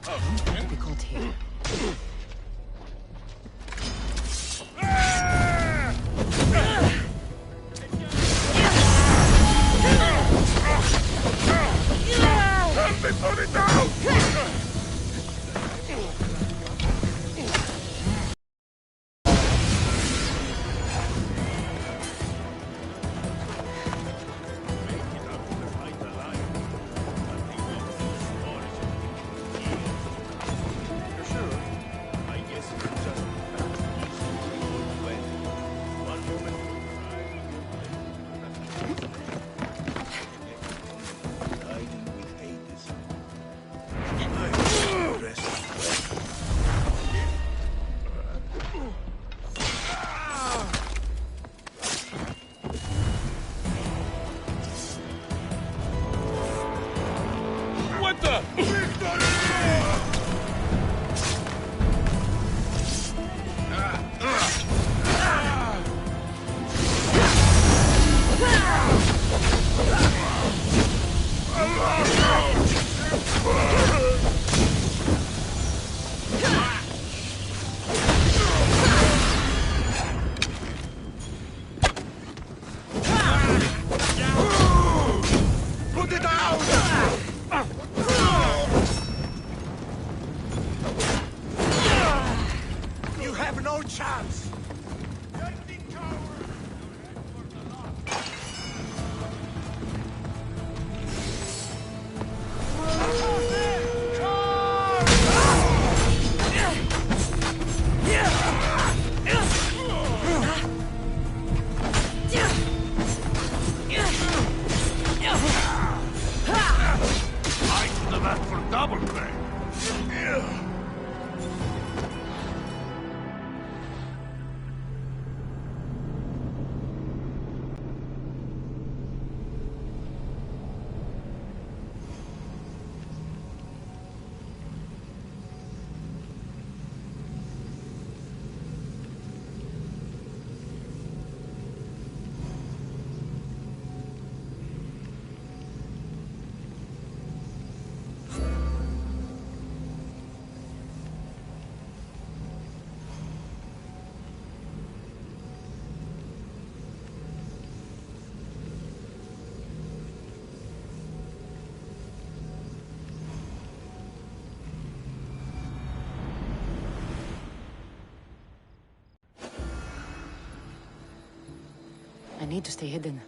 Difficult here. Help me put it down! I need to stay hidden.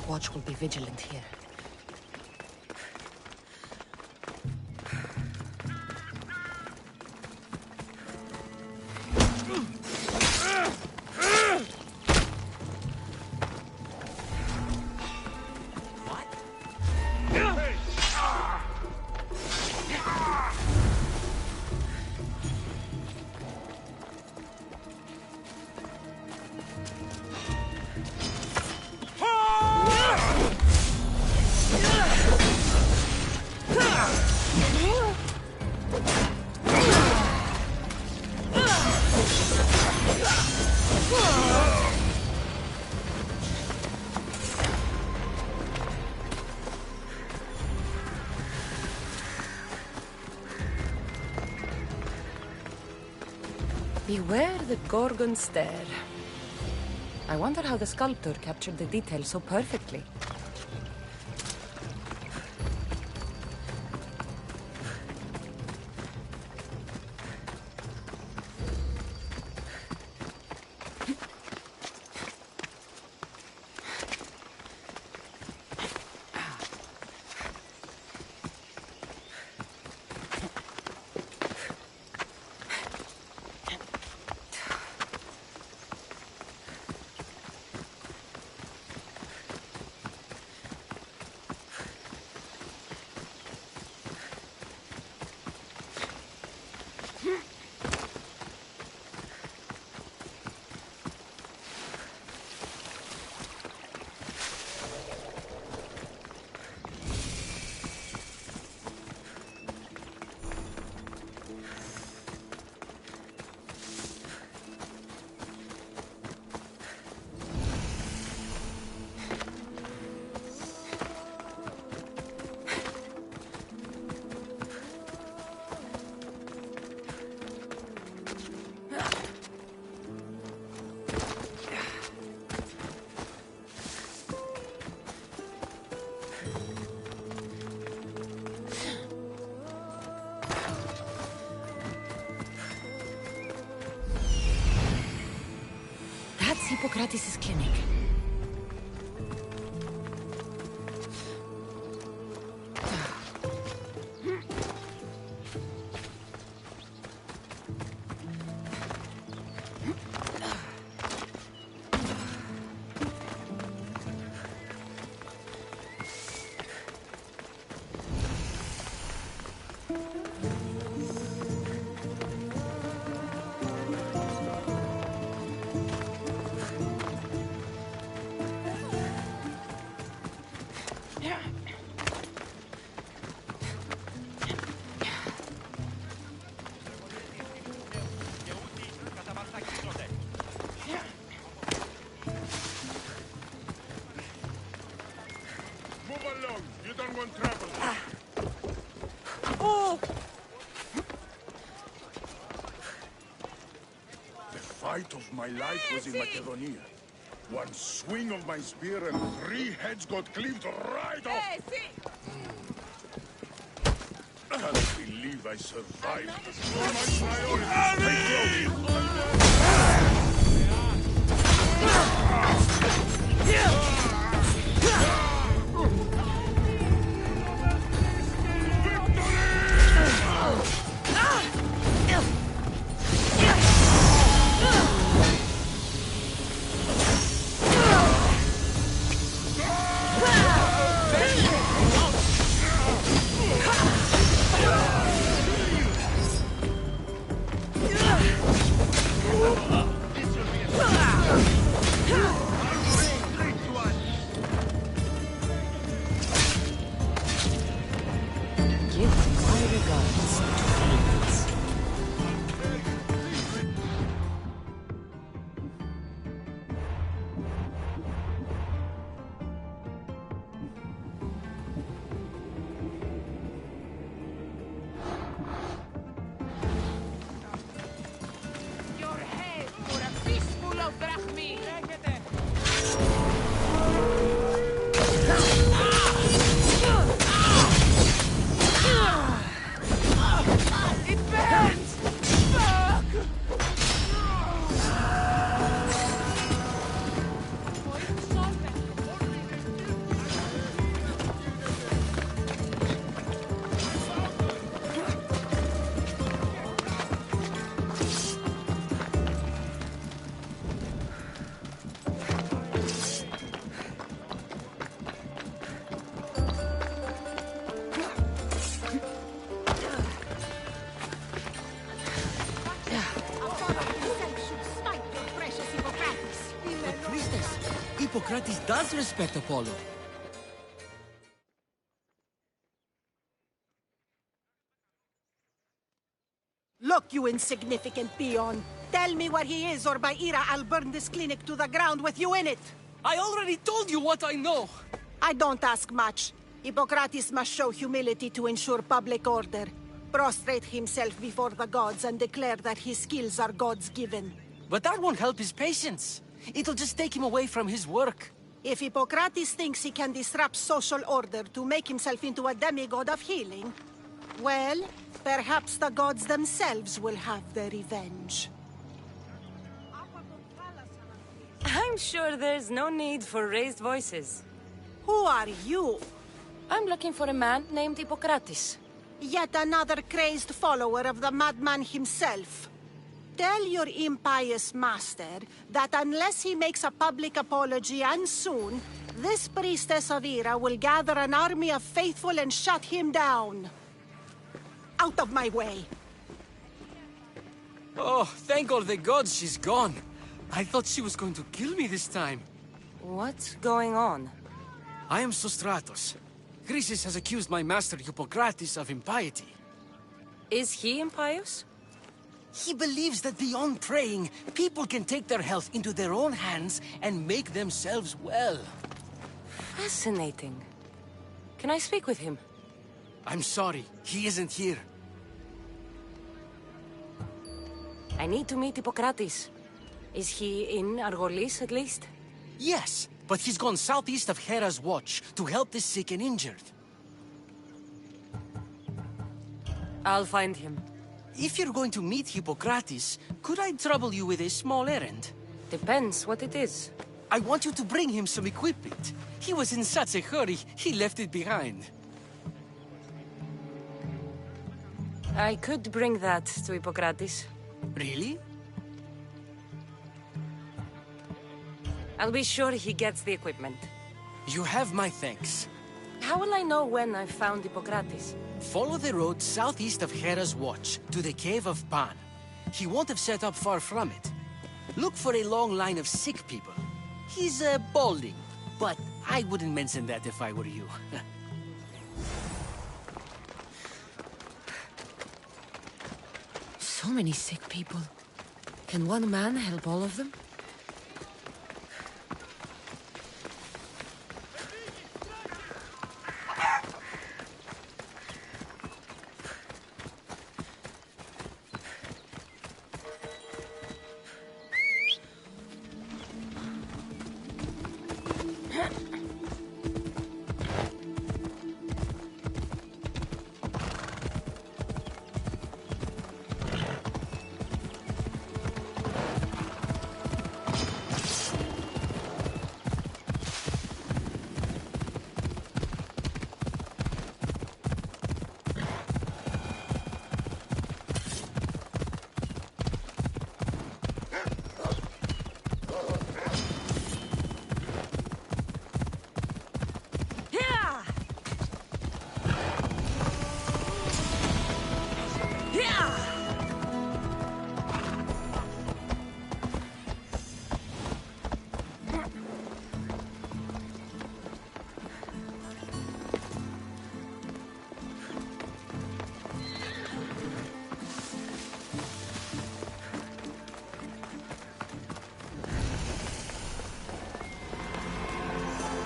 Watch will be vigilant here. Beware the Gorgon stare. I wonder how the sculptor captured the details so perfectly. Hippocrates' clinic. Move along. You don't want trouble. Oh! The fight of my life was in Macedonia. One swing of my spear and 3 heads got cleaved right off. Can't believe I survived. All my priorities, stay close. Give my regards to Hades. Your head for a fistful of drachmi! It burns! Fuck! But priestess, Hippocrates does respect Apollo. Look, you insignificant peon. Tell me where he is, or by Ira, I'll burn this clinic to the ground with you in it. I already told you what I know. I don't ask much. Hippocrates must show humility to ensure public order. Prostrate himself before the gods and declare that his skills are God's given. But that won't help his patients. It'll just take him away from his work. If Hippocrates thinks he can disrupt social order to make himself into a demigod of healing, well, perhaps the gods themselves will have their revenge. I'm sure there's no need for raised voices. Who are you? I'm looking for a man named Hippocrates. Yet another crazed follower of the madman himself. Tell your impious master that unless he makes a public apology, and soon, this priestess of Ira will gather an army of faithful and shut him down. Out of my way! Oh, thank all the gods she's gone. I thought she was going to kill me this time. What's going on? I am Sostratos. Chrysis has accused my master Hippocrates of impiety. Is he impious? He believes that beyond praying, people can take their health into their own hands and make themselves well. Fascinating. Can I speak with him? I'm sorry, he isn't here. I need to meet Hippocrates. Is he in Argolis, at least? Yes, but he's gone southeast of Hera's watch to help the sick and injured. I'll find him. If you're going to meet Hippocrates, could I trouble you with a small errand? Depends what it is. I want you to bring him some equipment. He was in such a hurry, he left it behind. I could bring that to Hippocrates. Really? I'll be sure he gets the equipment. You have my thanks. How will I know when I've found Hippocrates? Follow the road southeast of Hera's Watch, to the Cave of Pan. He won't have set up far from it. Look for a long line of sick people. He's, balding, but I wouldn't mention that if I were you. So many sick people. Can one man help all of them?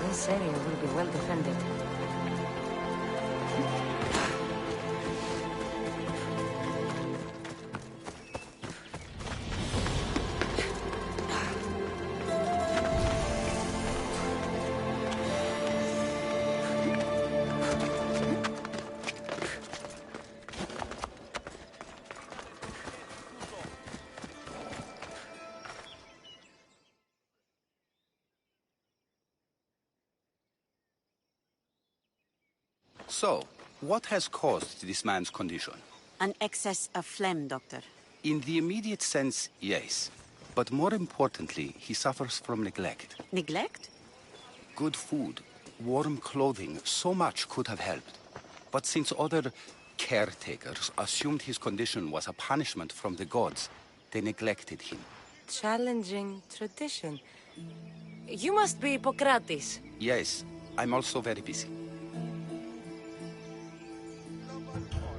This area will be well defended. So, what has caused this man's condition? An excess of phlegm, Doctor. In the immediate sense, yes. But more importantly, he suffers from neglect. Neglect? Good food, warm clothing, so much could have helped. But since other caretakers assumed his condition was a punishment from the gods, they neglected him. Challenging tradition. You must be Hippocrates. Yes, I'm also very busy.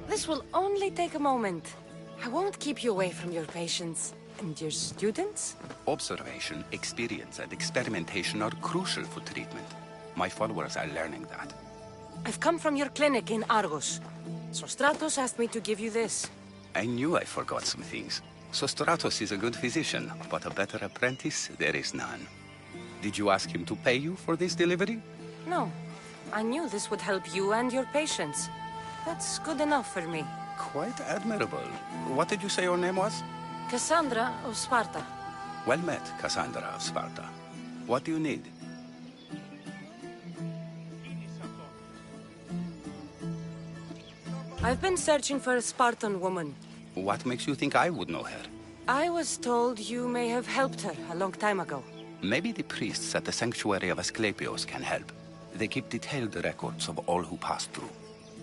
This will only take a moment. I won't keep you away from your patients. And your students? Observation, experience, and experimentation are crucial for treatment. My followers are learning that. I've come from your clinic in Argos. So Stratos asked me to give you this. I knew I forgot some things. So Stratos is a good physician, but a better apprentice, there is none. Did you ask him to pay you for this delivery? No. I knew this would help you and your patients. That's good enough for me. Quite admirable. What did you say your name was? Cassandra of Sparta. Well met, Cassandra of Sparta. What do you need? I've been searching for a Spartan woman. What makes you think I would know her? I was told you may have helped her a long time ago. Maybe the priests at the sanctuary of Asclepios can help. They keep detailed records of all who passed through.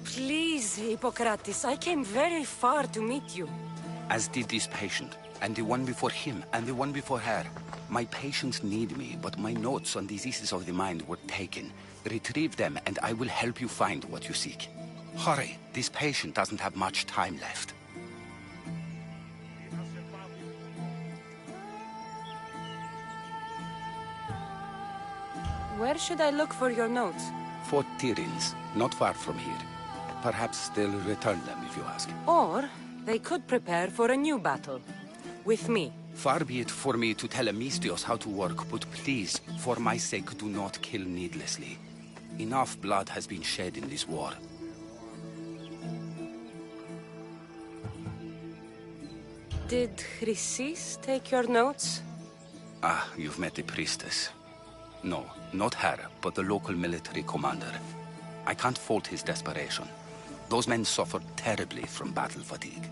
Please, Hippocrates, I came very far to meet you. As did this patient, and the one before him, and the one before her. My patients need me, but my notes on diseases of the mind were taken. Retrieve them, and I will help you find what you seek. Hurry, this patient doesn't have much time left. Where should I look for your notes? Fort Tyrins, not far from here. Perhaps they'll return them if you ask. Or they could prepare for a new battle. With me. Far be it for me to tell Amistios how to work, but please, for my sake, do not kill needlessly. Enough blood has been shed in this war. Did Chrysis take your notes? Ah, you've met the priestess. No, not her, but the local military commander. I can't fault his desperation. Those men suffered terribly from battle fatigue.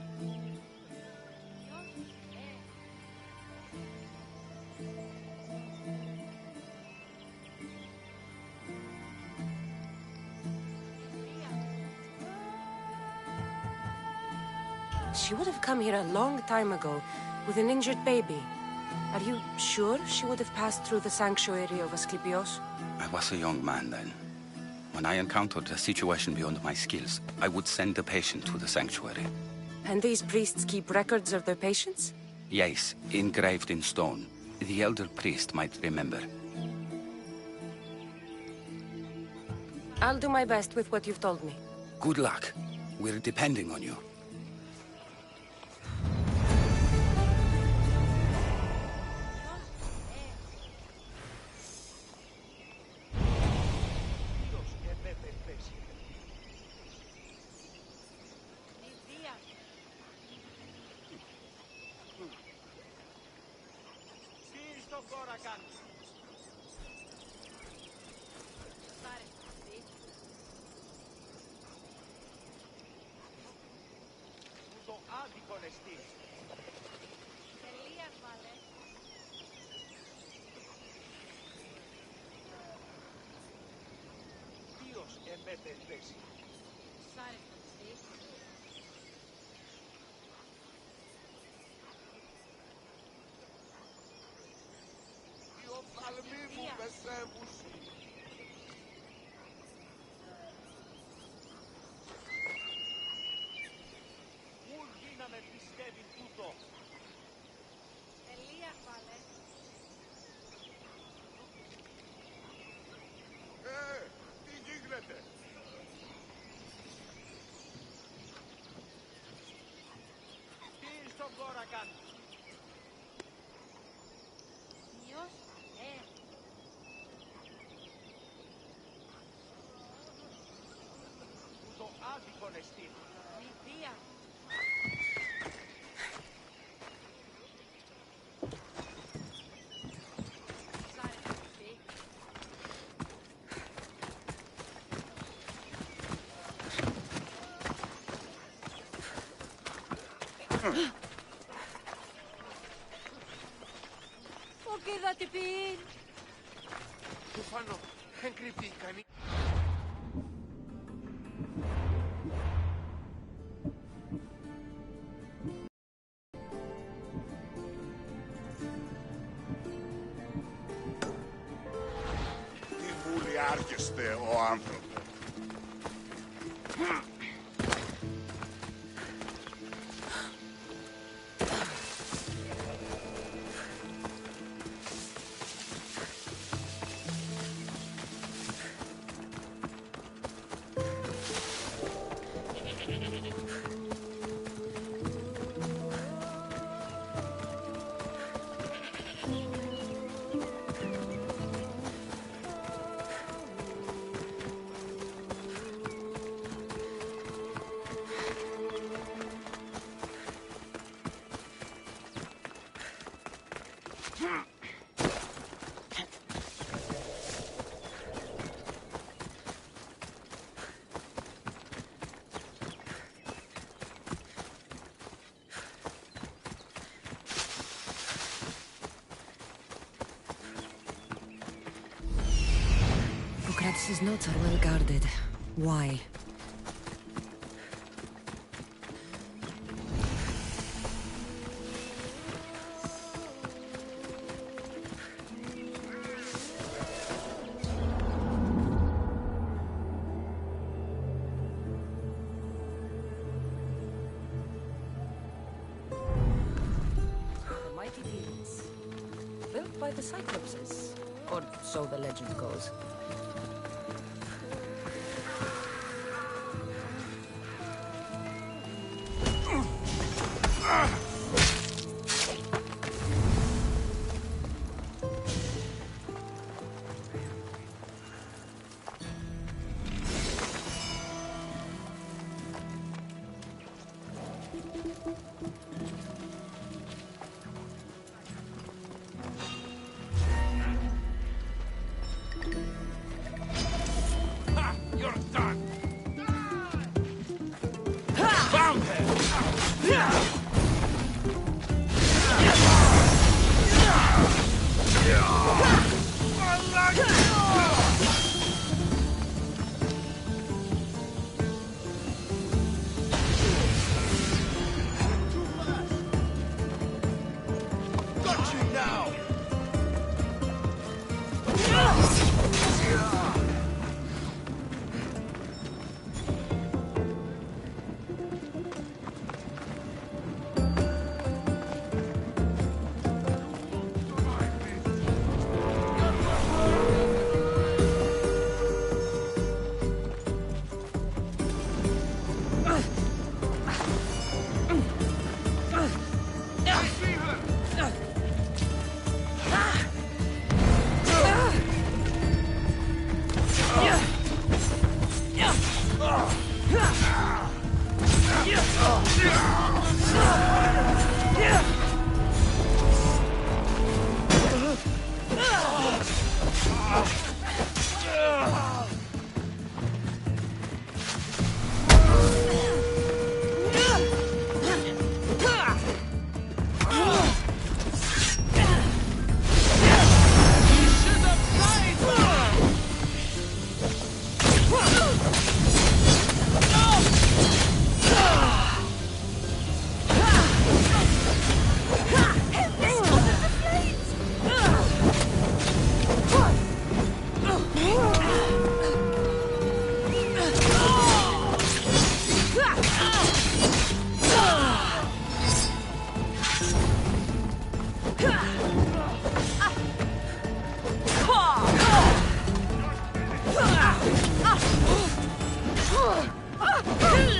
She would have come here a long time ago, with an injured baby. Are you sure she would have passed through the sanctuary of Asclepios? I was a young man then. When I encountered a situation beyond my skills, I would send the patient to the sanctuary. And these priests keep records of their patients? Yes, engraved in stone. The elder priest might remember. I'll do my best with what you've told me. Good luck. We're depending on you. Τι γίνεται? Τι στον κόρα κάνει. Νιός, Που το άδικον εστίν. Νηδία. Porque date pin. Τουφάνο, δεν κρύπτει κανεί. Τι βούλη άρχεστε ο άνθρωπος. His notes are well guarded. Why? The mighty demons. Built by the Cyclopses. Or so the legend goes.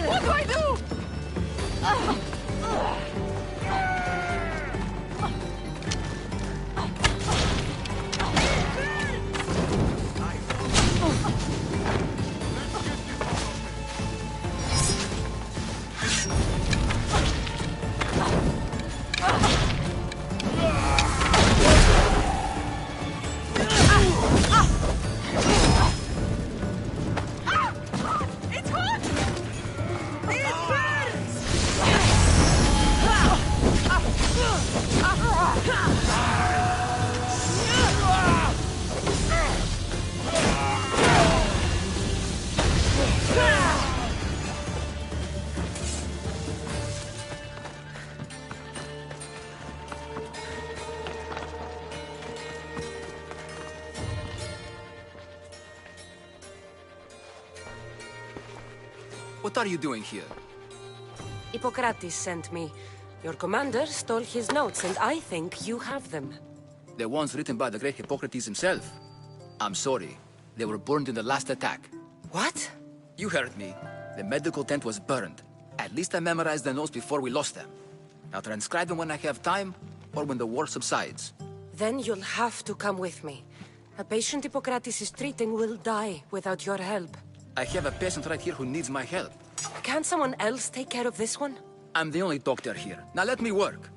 What do I do? It's hot! It burns! What are you doing here? Hippocrates sent me. Your commander stole his notes, and I think you have them. The ones written by the great Hippocrates himself. I'm sorry. They were burned in the last attack. What? You heard me. The medical tent was burned. At least I memorized the notes before we lost them. I'll transcribe them when I have time, or when the war subsides. Then you'll have to come with me. A patient Hippocrates is treating will die without your help. I have a patient right here who needs my help. Can't someone else take care of this one? I'm the only doctor here. Now let me work.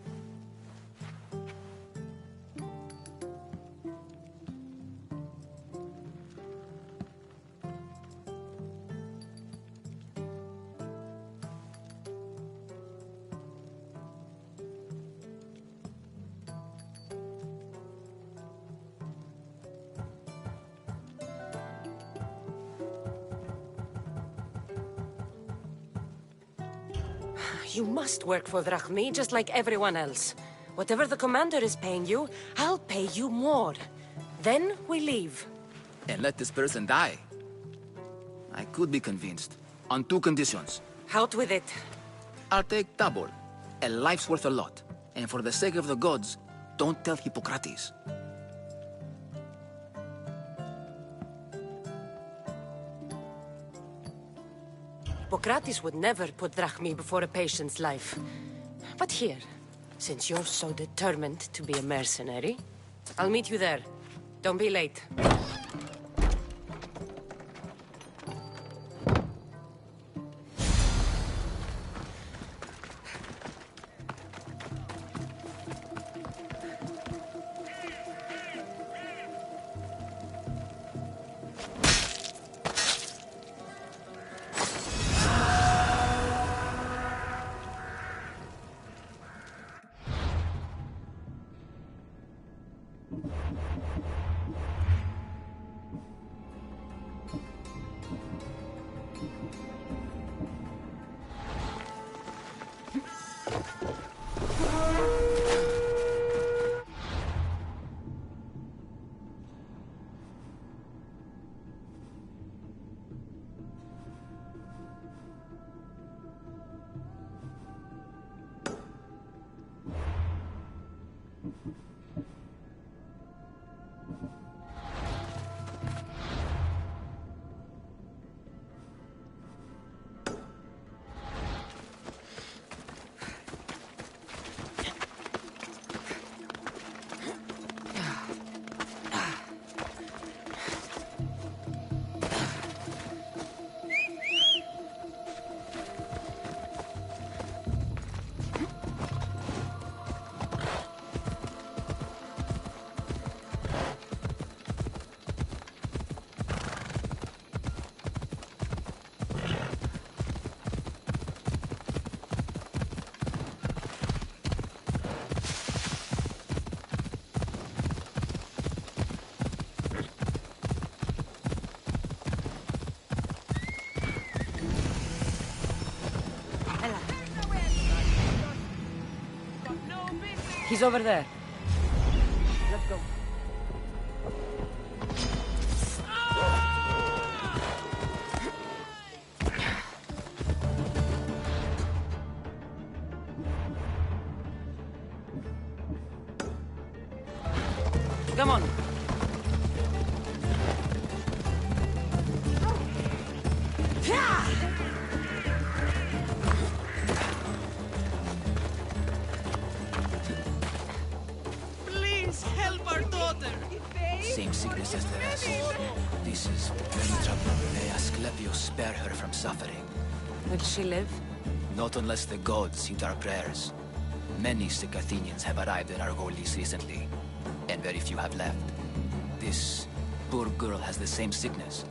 You must work for Drachmi, just like everyone else. Whatever the commander is paying you, I'll pay you more. Then we leave. And let this person die. I could be convinced. On two conditions. Out with it. I'll take double. A life's worth a lot. And for the sake of the gods, don't tell Hippocrates. Hippocrates would never put Drachmi before a patient's life. But here, since you're so determined to be a mercenary, I'll meet you there. Don't be late. He's over there. Let's go. Come on. Please help our daughter. Same sickness as the rest. This is very troubling. May Asclepius spare her from suffering. Will she live? Not unless the gods heed our prayers. Many sick Athenians have arrived in Argolis recently, and very few have left. This poor girl has the same sickness.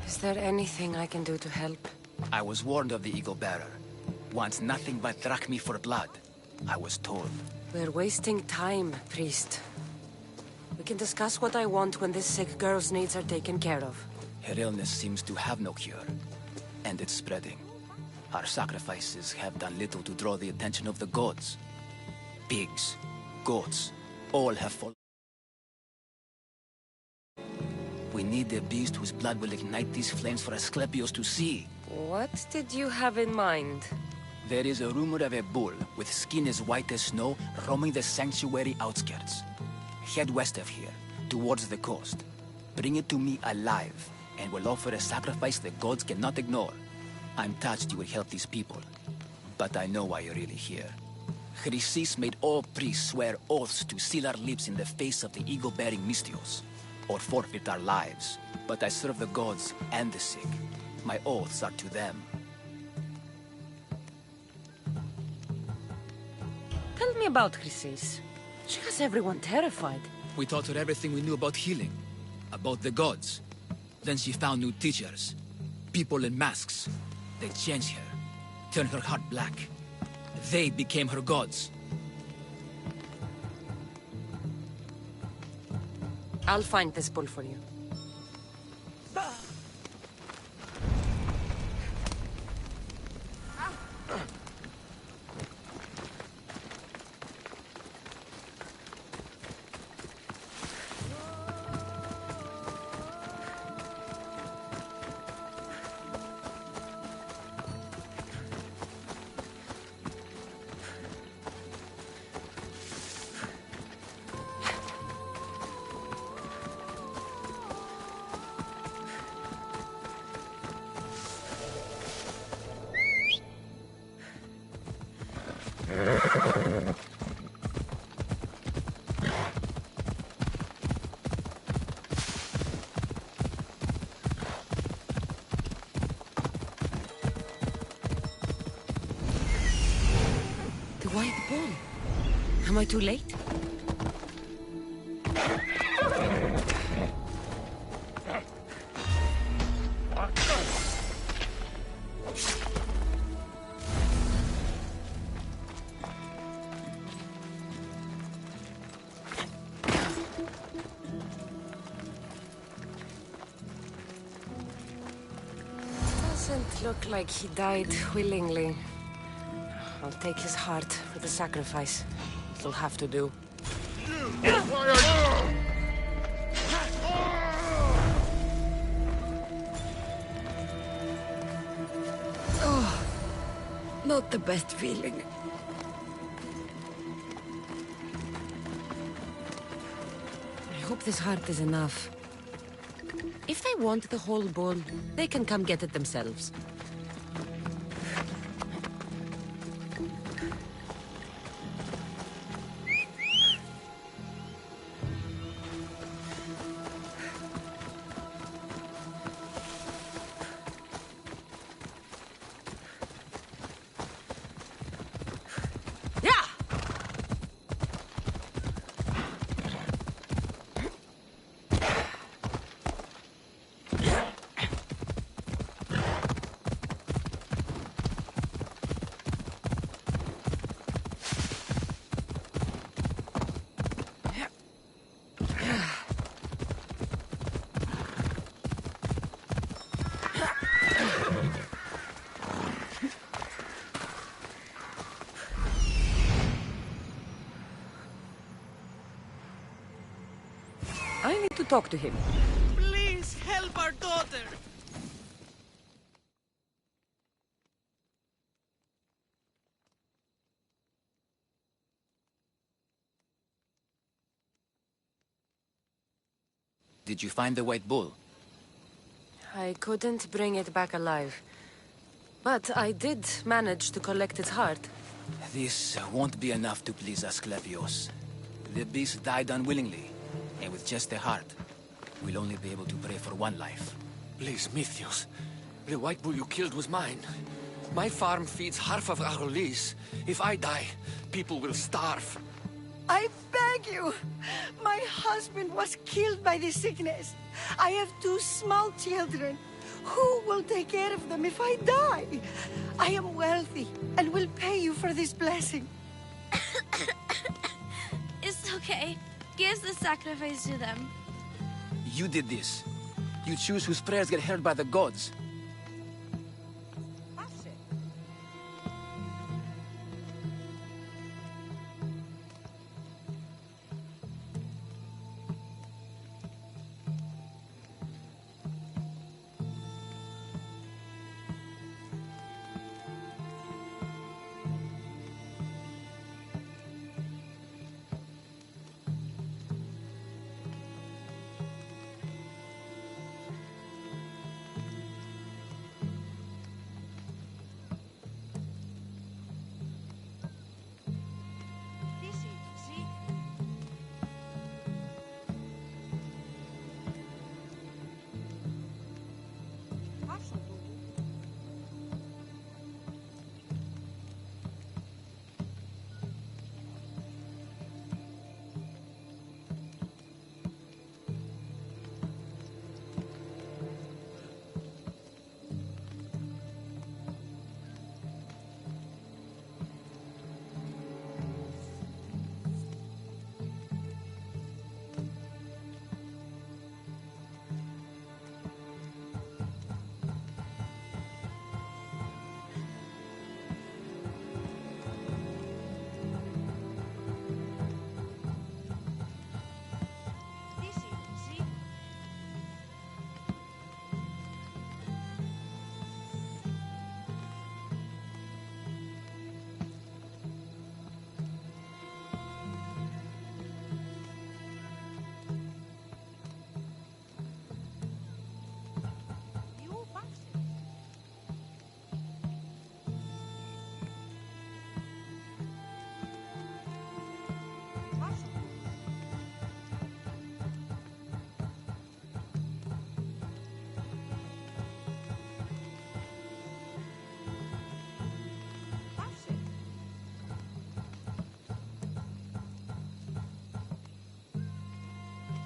Is there anything I can do to help? I was warned of the Eagle Bearer. Wants nothing but drachmi for blood. I was told. We're wasting time, priest. We can discuss what I want when this sick girl's needs are taken care of. Her illness seems to have no cure, and it's spreading. Our sacrifices have done little to draw the attention of the gods. Pigs, goats, all have fallen. We need a beast whose blood will ignite these flames for Asclepius to see. What did you have in mind? There is a rumor of a bull with skin as white as snow roaming the sanctuary outskirts. Head west of here, towards the coast. Bring it to me alive, and we'll offer a sacrifice the gods cannot ignore. I'm touched you will help these people, but I know why you're really here. Chrysis made all priests swear oaths to seal our lips in the face of the eagle-bearing Mystios, or forfeit our lives. But I serve the gods and the sick. My oaths are to them. Tell me about Chrysis. She has everyone terrified. We taught her everything we knew about healing, about the gods. Then she found new teachers, people in masks. They changed her, turned her heart black. They became her gods. I'll find this bull for you. The white bull. Am I too late? Doesn't look like he died willingly. I'll take his heart for the sacrifice. It'll have to do. Oh, not the best feeling. I hope this heart is enough. If they want the whole bull, they can come get it themselves. I need to talk to him. Please help our daughter! Did you find the white bull? I couldn't bring it back alive. But I did manage to collect its heart. This won't be enough to please Asclepios. The beast died unwillingly, and with just a heart, we'll only be able to pray for one life. Please, Mythios. The white bull you killed was mine. My farm feeds half of our lease. If I die, people will starve. I beg you! My husband was killed by this sickness. I have 2 small children. Who will take care of them if I die? I am wealthy and will pay you for this blessing. It's okay. Give the sacrifice to them. You did this. You choose whose prayers get heard by the gods.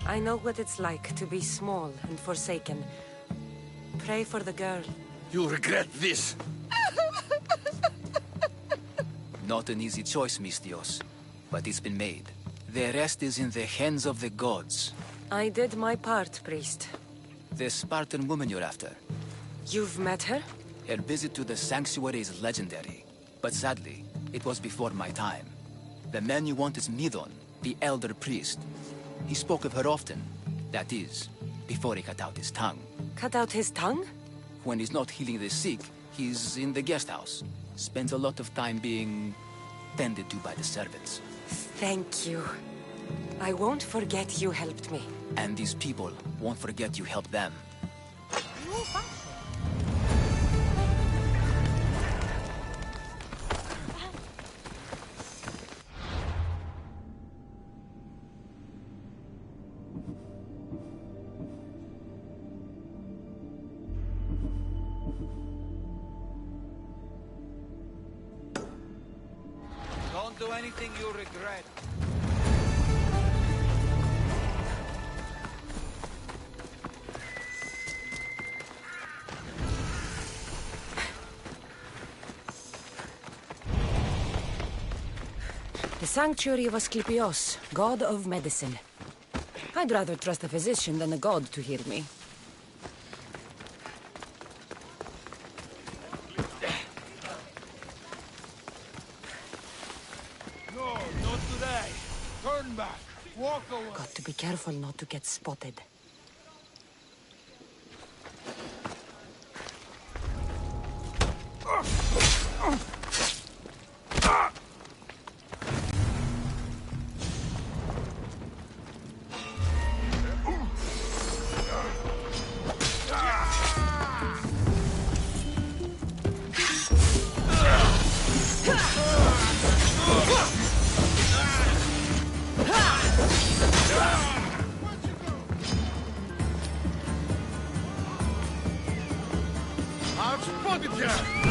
I know what it's like to be small and forsaken. Pray for the girl. You'll regret this. Not an easy choice, Mystios, but it's been made. The rest is in the hands of the gods. I did my part, priest. The Spartan woman you're after. You've met her? Her visit to the sanctuary is legendary, but sadly, it was before my time. The man you want is Midon, the elder priest. He spoke of her often. That is, before he cut out his tongue. Cut out his tongue? When he's not healing the sick, he's in the guest house. Spends a lot of time being tended to by the servants. Thank you. I won't forget you helped me. And these people won't forget you helped them. Don't do anything you'll regret. The sanctuary of Asclepios, god of medicine. I'd rather trust a physician than a god to heal me. No, not today. Turn back. Walk away. Got to be careful not to get spotted. I've spotted you!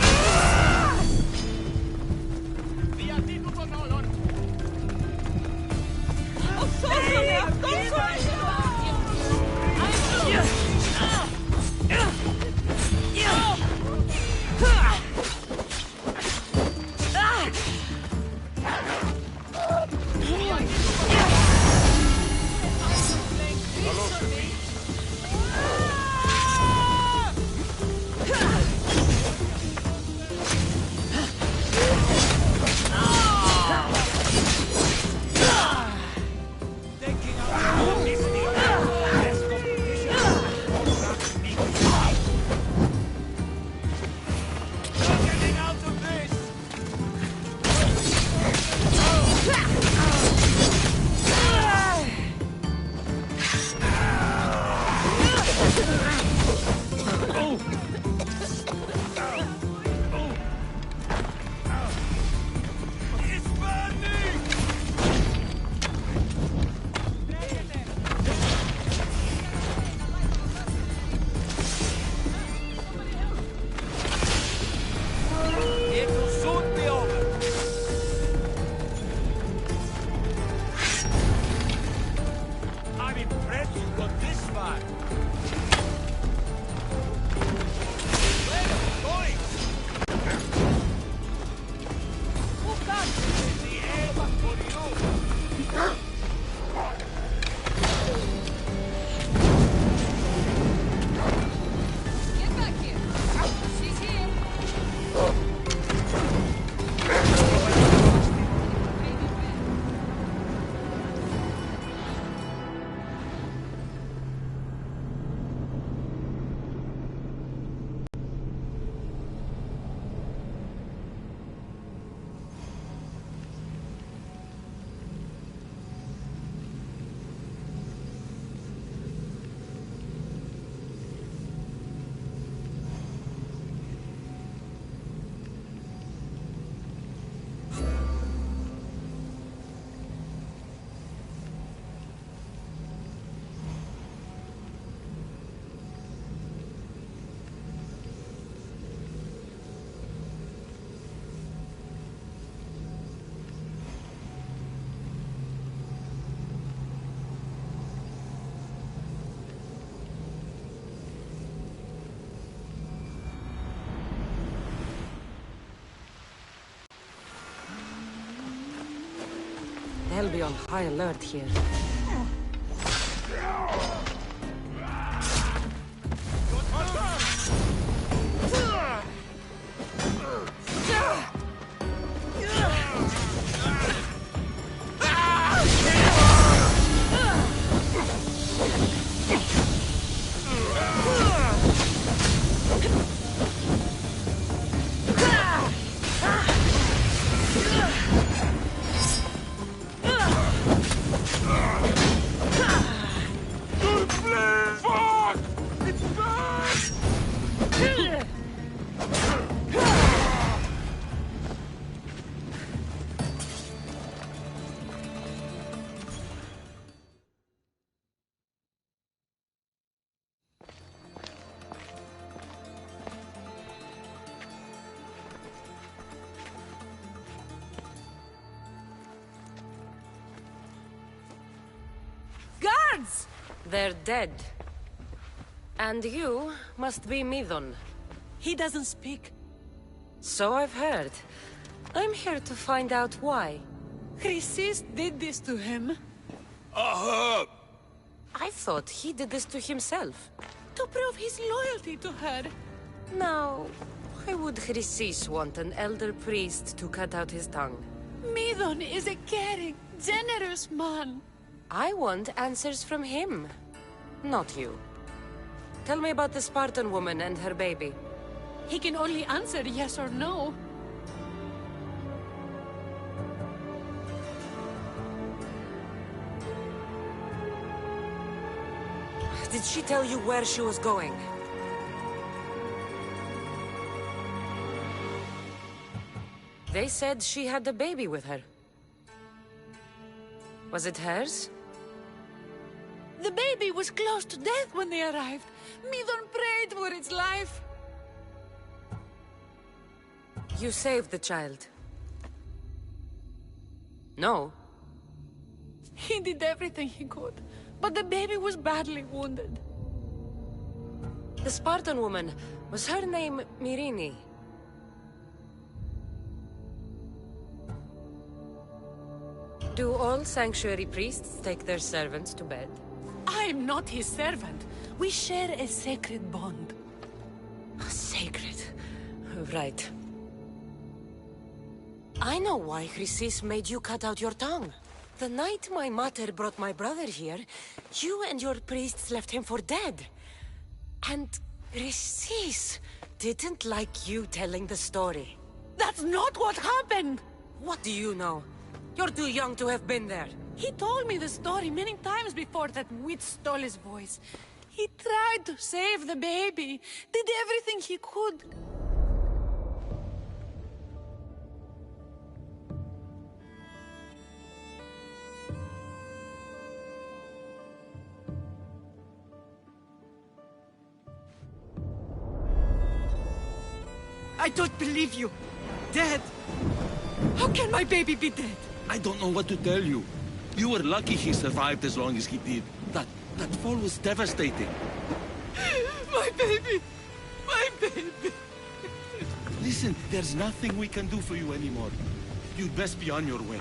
They'll be on high alert here. Guards! They're dead. And you must be Midon. He doesn't speak. So I've heard. I'm here to find out why. Chrysis did this to him. I thought he did this to himself. To prove his loyalty to her. Now, why would Chrysis want an elder priest to cut out his tongue? Midon is a caring, generous man. I want answers from him, not you. Tell me about the Spartan woman and her baby. He can only answer yes or no. Did she tell you where she was going? They said she had a baby with her. Was it hers? The baby was close to death when they arrived. Midon prayed for its life. You saved the child. No. He did everything he could, but the baby was badly wounded. The Spartan woman, was her name Mirini? Do all sanctuary priests take their servants to bed? I am not his servant. We share a sacred bond. Sacred. Right. I know why Chrysis made you cut out your tongue. The night my mater brought my brother here, you and your priests left him for dead. And Chrysis didn't like you telling the story. That's not what happened! What do you know? You're too young to have been there. He told me the story many times before that witch stole his voice. He tried to save the baby, did everything he could. I don't believe you. Dead? How can my baby be dead? I don't know what to tell you. You were lucky he survived as long as he did. That fall was devastating. My baby! My baby! Listen, there's nothing we can do for you anymore. You'd best be on your way.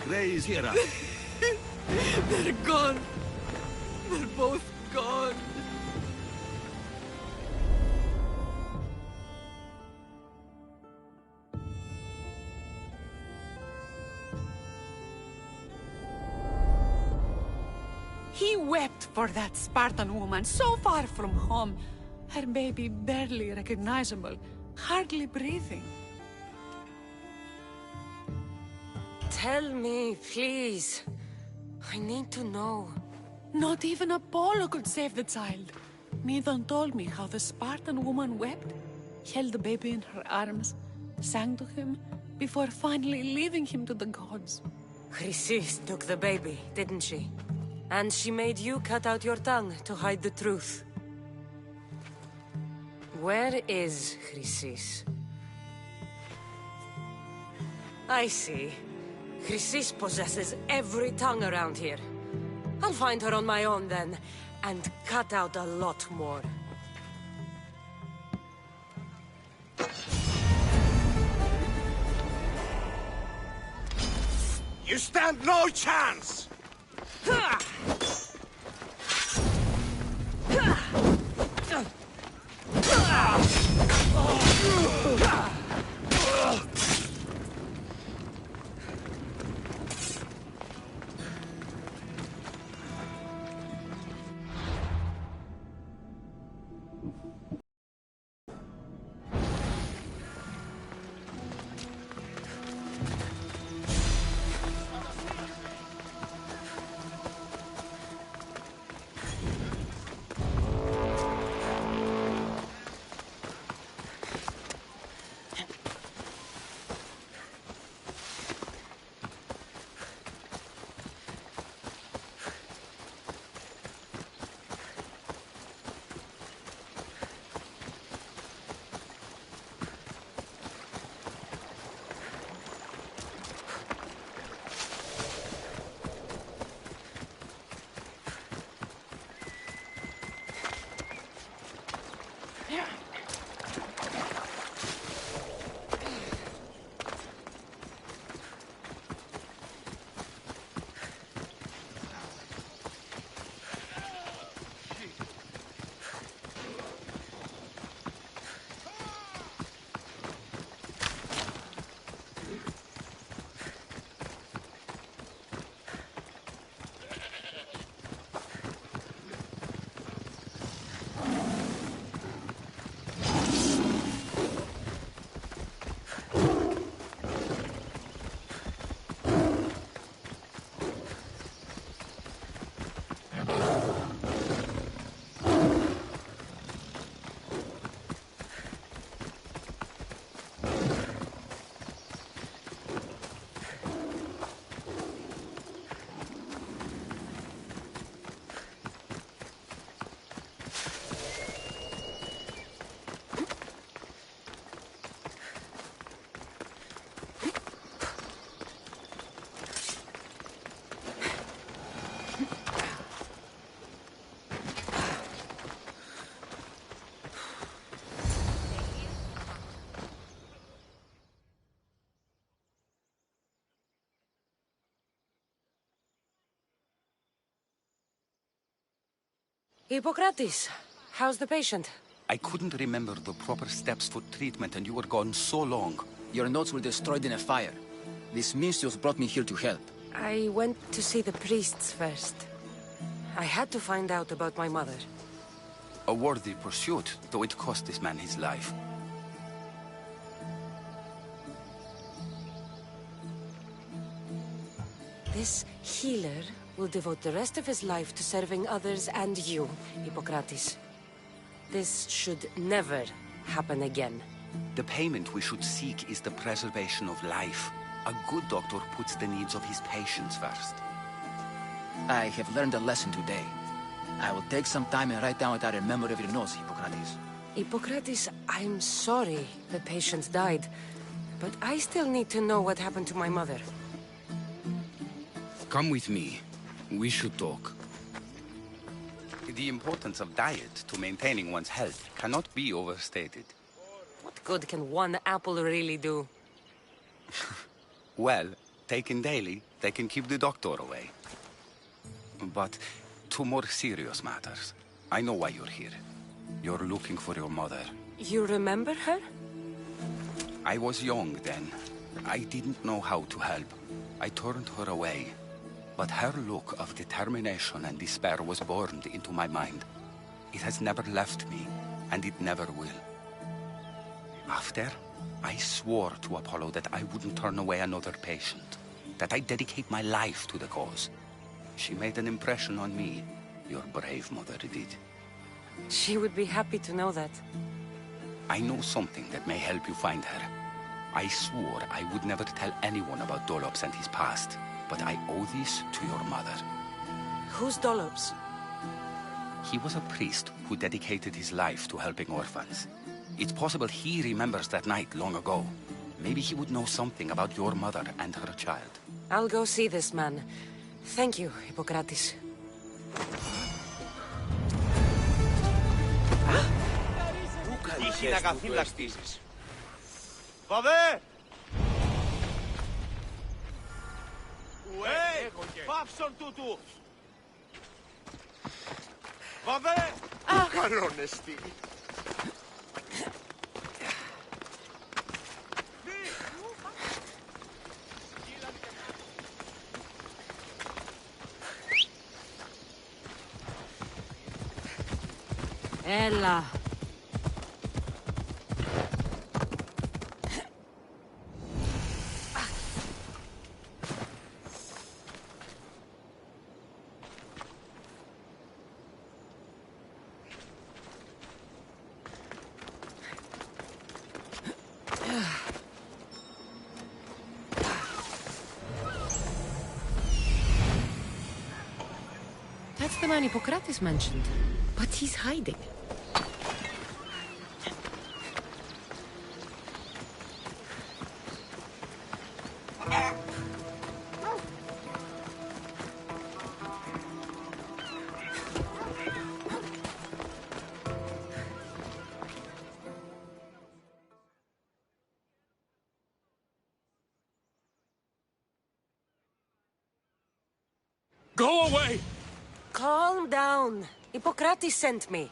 Gray is here. They're gone. They're both gone. He wept for that Spartan woman, so far from home. Her baby barely recognizable, hardly breathing. Tell me, please. I need to know. Not even Apollo could save the child. Midon told me how the Spartan woman wept, held the baby in her arms, sang to him, before finally leaving him to the gods. Chrysis took the baby, didn't she? And she made you cut out your tongue to hide the truth. Where is Chrysis? I see. Chrysis possesses every tongue around here. I'll find her on my own then, and cut out a lot more. You stand no chance! Hippocrates, how's the patient? I couldn't remember the proper steps for treatment and you were gone so long. Your notes were destroyed in a fire. These Misios brought me here to help. I went to see the priests first. I had to find out about my mother. A worthy pursuit, though it cost this man his life. This healer will devote the rest of his life to serving others and you, Hippocrates. This should never happen again. The payment we should seek is the preservation of life. A good doctor puts the needs of his patients first. I have learned a lesson today. I will take some time and write down what I remember of your notes, Hippocrates. Hippocrates, I'm sorry the patient died, but I still need to know what happened to my mother. Come with me. We should talk. The importance of diet to maintaining one's health cannot be overstated. What good can one apple really do? Well, taken daily, they can keep the doctor away. But to more serious matters, I know why you're here. You're looking for your mother. You remember her? I was young then. I didn't know how to help. I turned her away. But her look of determination and despair was burned into my mind. It has never left me, and it never will. After, I swore to Apollo that I wouldn't turn away another patient, that I'd dedicate my life to the cause. She made an impression on me. Your brave mother did. She would be happy to know that. I know something that may help you find her. I swore I would never tell anyone about Dolops and his past, but I owe this to your mother. Who's Dolops? He was a priest who dedicated his life to helping orphans. It's possible he remembers that night long ago. Maybe he would know something about your mother and her child. I'll go see this man. Thank you, Hippocrates. Είχε να καθυλαστήσεις. Παδέ! Πάψον τούτου! Παδέ! Καλόνεστη! Έλα. That's the man Hippocrates mentioned, but he's hiding. Go away! Calm down. Hippocrates sent me.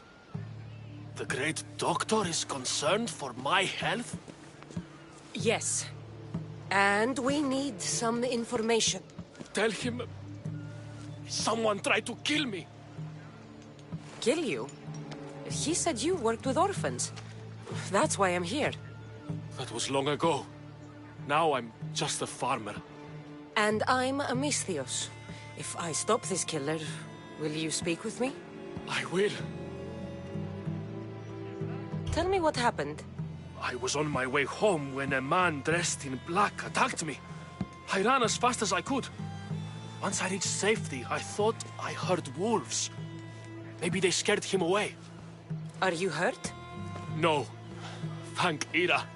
The great doctor is concerned for my health? Yes. And we need some information. Tell him... someone tried to kill me. Kill you? He said you worked with orphans. That's why I'm here. That was long ago. Now I'm just a farmer. And I'm a Misthios. If I stop this killer, will you speak with me? I will. Tell me what happened. I was on my way home when a man dressed in black attacked me. I ran as fast as I could. Once I reached safety, I thought I heard wolves. Maybe they scared him away. Are you hurt? No. Thank Ira.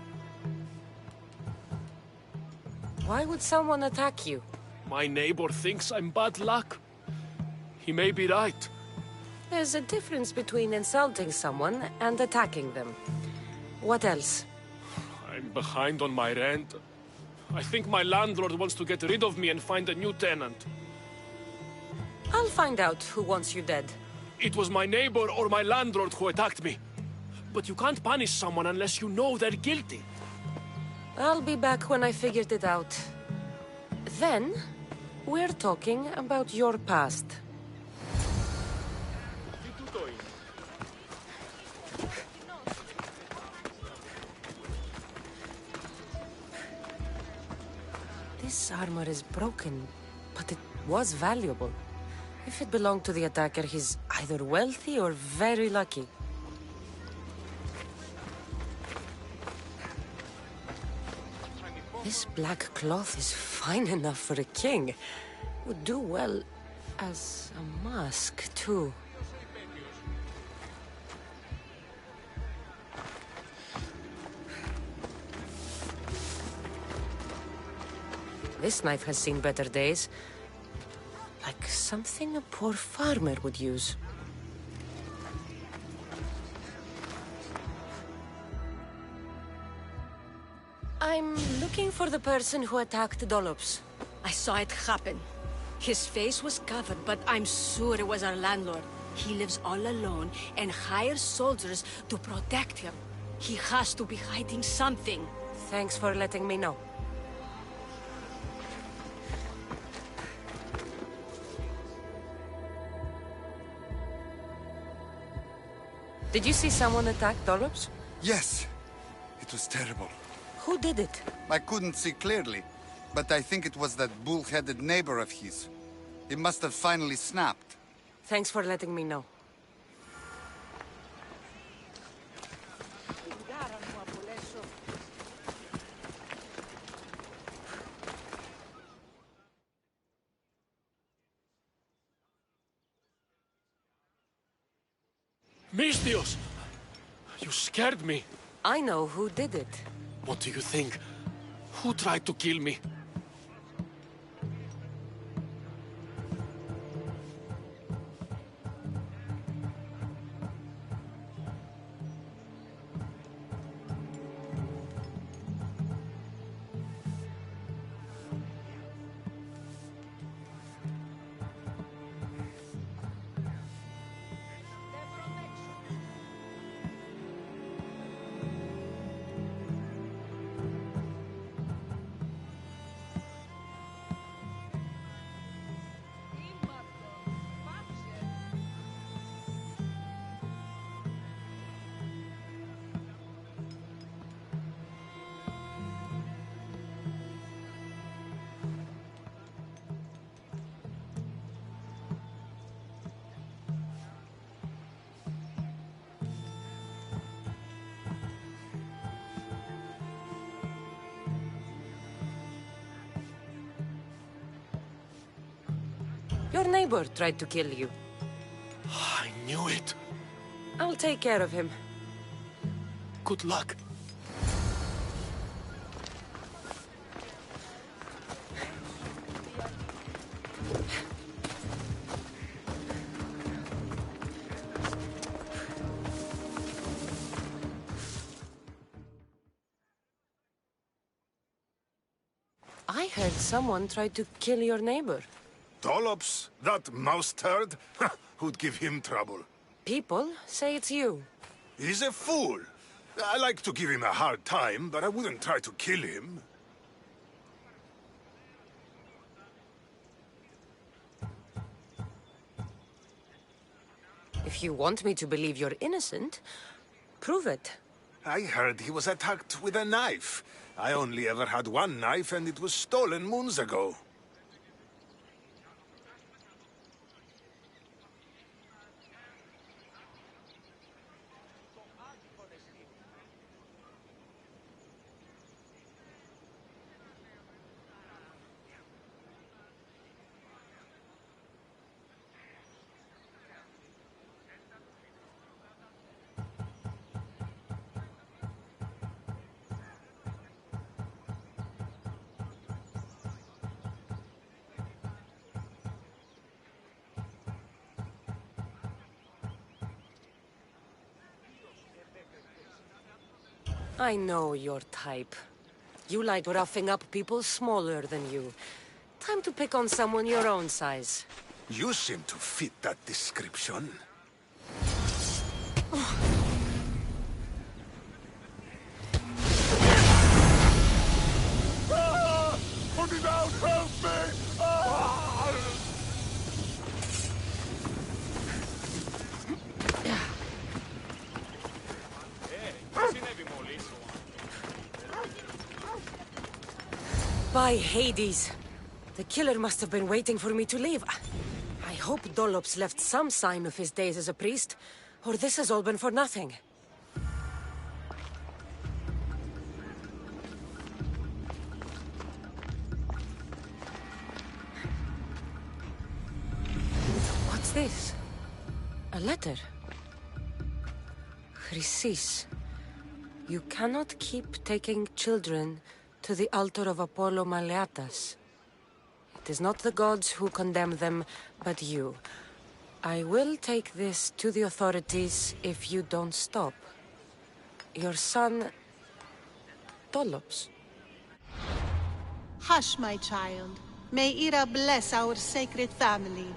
Why would someone attack you? My neighbor thinks I'm bad luck. He may be right. There's a difference between insulting someone and attacking them. What else? I'm behind on my rent. I think my landlord wants to get rid of me and find a new tenant. I'll find out who wants you dead. It was my neighbor or my landlord who attacked me. But you can't punish someone unless you know they're guilty. I'll be back when I figured it out. Then, we're talking about your past. This armor is broken, but it was valuable. If it belonged to the attacker, he's either wealthy or very lucky. This black cloth is fine enough for a king. Would do well as a mask, too. This knife has seen better days. Like something a poor farmer would use. I'm looking for the person who attacked Dollops. I saw it happen. His face was covered, but I'm sure it was our landlord. He lives all alone and hires soldiers to protect him. He has to be hiding something. Thanks for letting me know. Did you see someone attack Dollops? Yes. It was terrible. Who did it? I couldn't see clearly, but I think it was that bull-headed neighbor of his. He must have finally snapped. Thanks for letting me know. Mistios! You scared me. I know who did it. What do you think? Who tried to kill me? Your neighbor tried to kill you. I knew it. I'll take care of him. Good luck. I heard someone tried to kill your neighbor. Dollops, that mouse turd? Who'd give him trouble? People say it's you. He's a fool. I like to give him a hard time, but I wouldn't try to kill him. If you want me to believe you're innocent, prove it. I heard he was attacked with a knife. I only ever had one knife, and it was stolen moons ago. I know your type. You like roughing up people smaller than you. Time to pick on someone your own size. You seem to fit that description. Put it out! Help me! By Hades! The killer must have been waiting for me to leave. I hope Dollops left some sign of his days as a priest, or this has all been for nothing. What's this? A letter? Chrysis. You cannot keep taking children to the altar of Apollo Maleatas. It is not the gods who condemn them, but you. I will take this to the authorities if you don't stop. Your son... Dollops. Hush, my child. May Ira bless our sacred family.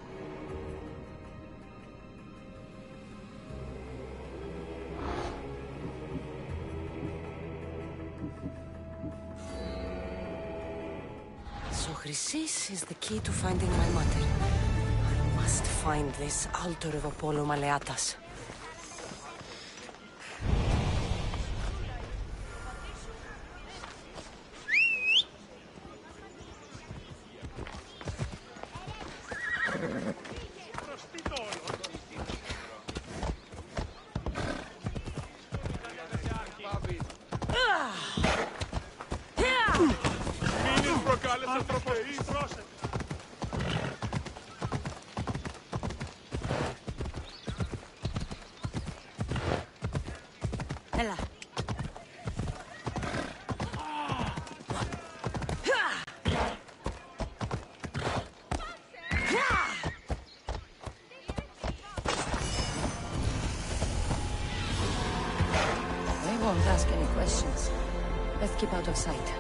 So Chrysis is the key to finding my mother. I must find this altar of Apollo Maleatas. Ella. They won't ask any questions. Let's keep out of sight.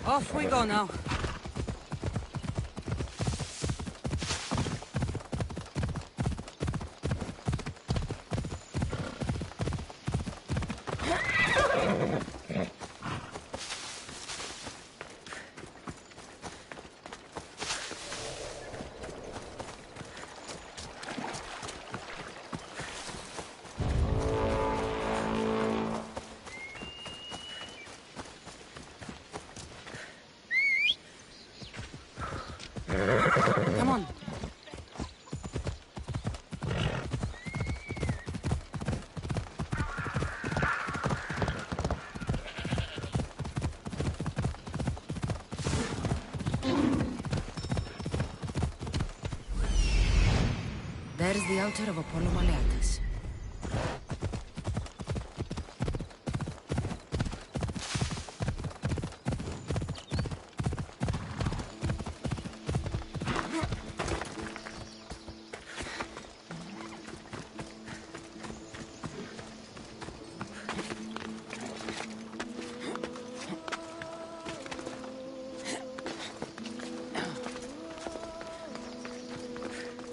Off we go now. Come on. There's the altar of Apollo Maleatas.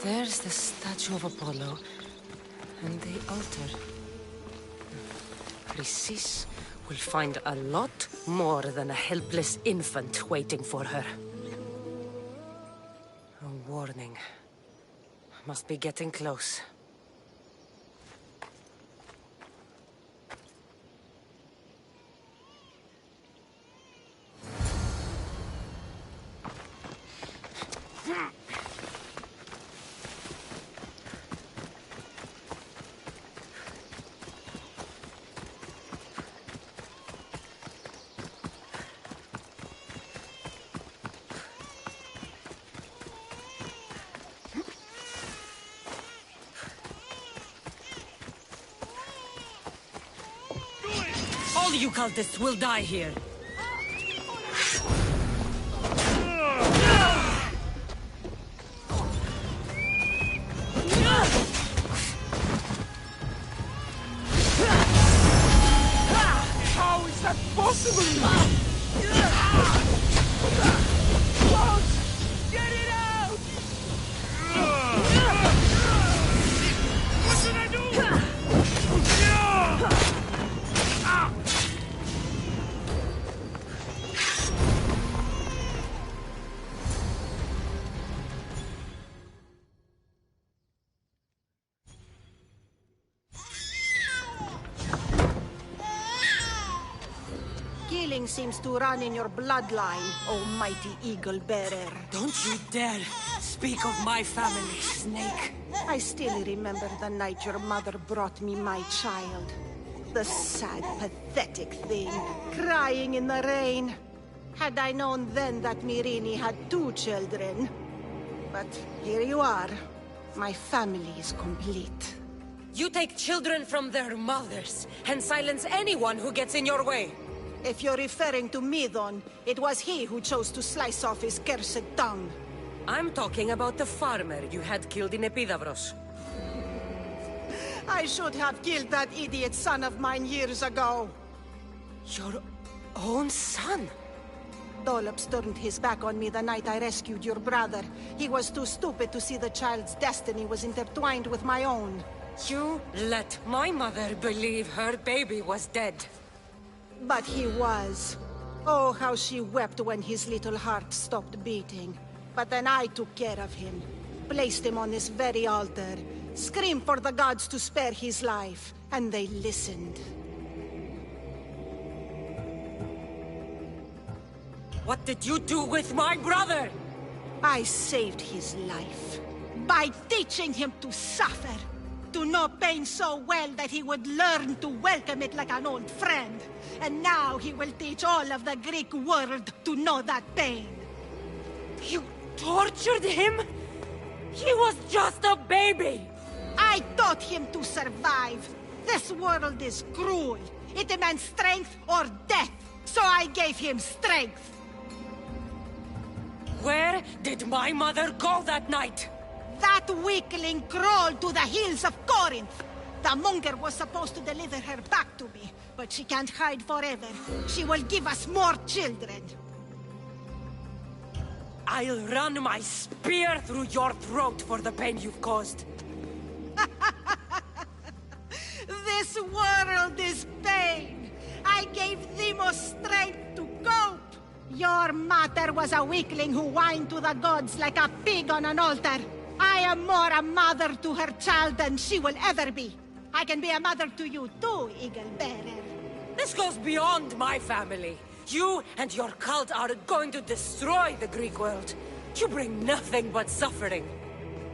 There's the statue of Apollo, and the altar. Chrysis will find a lot more than a helpless infant waiting for her. A warning. Must be getting close. All you cultists will die here. How is that possible? Get it out! What should I do? Killing seems to run in your bloodline, oh mighty eagle bearer. Don't you dare speak of my family, Snake. I still remember the night your mother brought me my child. The sad, pathetic thing, crying in the rain. Had I known then that Mirini had 2 children. But here you are. My family is complete. You take children from their mothers and silence anyone who gets in your way. If you're referring to Midon, it was he who chose to slice off his cursed tongue. I'm talking about the farmer you had killed in Epidavros. I should have killed that idiot son of mine years ago. Your own son? Dollops turned his back on me the night I rescued your brother. He was too stupid to see the child's destiny was intertwined with my own. You let my mother believe her baby was dead. But he was. Oh, how she wept when his little heart stopped beating. But then I took care of him. Placed him on this very altar. Screamed for the gods to spare his life. And they listened. What did you do with my brother? I saved his life. By teaching him to suffer. To know pain so well that he would learn to welcome it like an old friend. And now he will teach all of the Greek world to know that pain. You tortured him? He was just a baby! I taught him to survive. This world is cruel. It demands strength or death. So I gave him strength. Where did my mother go that night? That weakling crawled to the hills of Corinth. The monger was supposed to deliver her back to me, but she can't hide forever. She will give us more children. I'll run my spear through your throat for the pain you've caused. This world is pain. I gave Demos strength to cope. Your mother was a weakling who whined to the gods like a pig on an altar. I am more a mother to her child than she will ever be. I can be a mother to you too, Eagle Bearer. This goes beyond my family. You and your cult are going to destroy the Greek world. You bring nothing but suffering.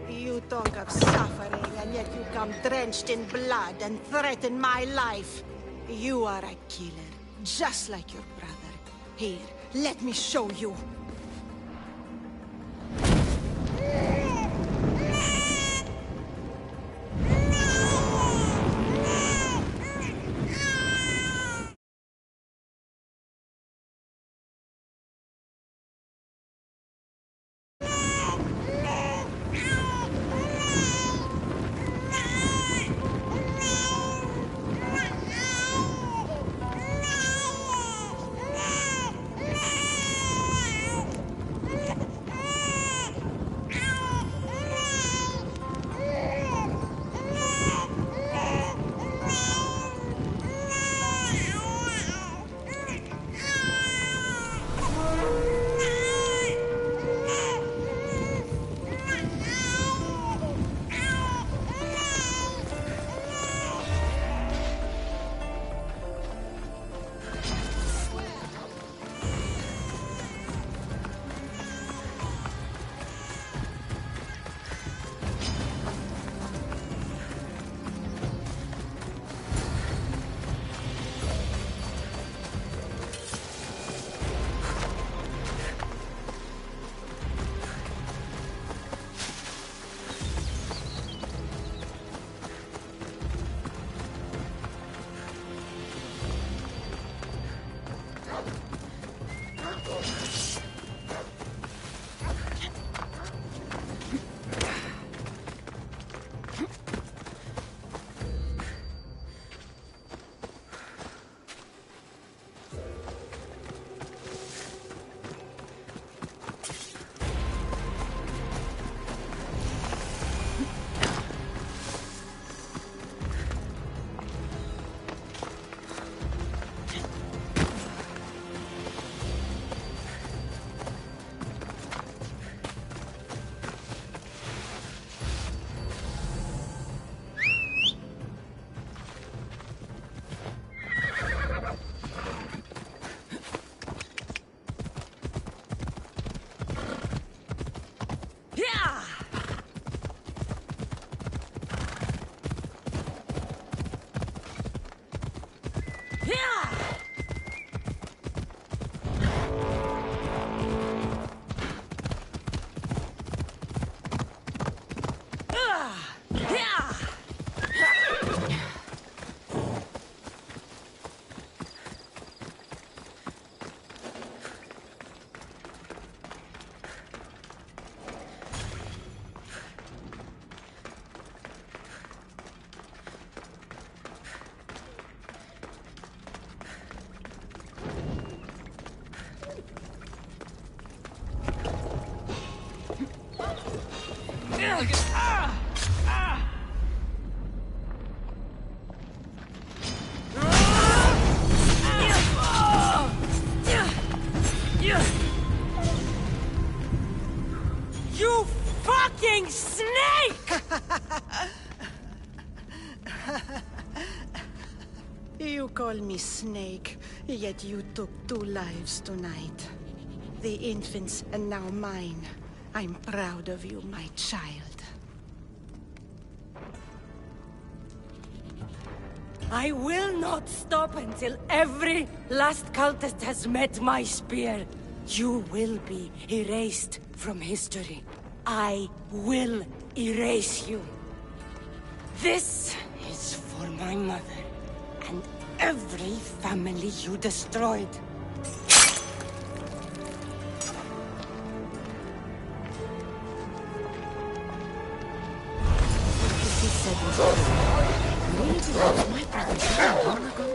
You talk of suffering, and yet you come drenched in blood and threaten my life. You are a killer, just like your brother. Here, let me show you. You call me Snake, yet you took 2 lives tonight. The infant's and now mine. I'm proud of you, my child. I will not stop until every last cultist has met my spear. You will be erased from history. I will erase you. This is for my mother and every family you destroyed. What he said was true. Really belongs my property long ago.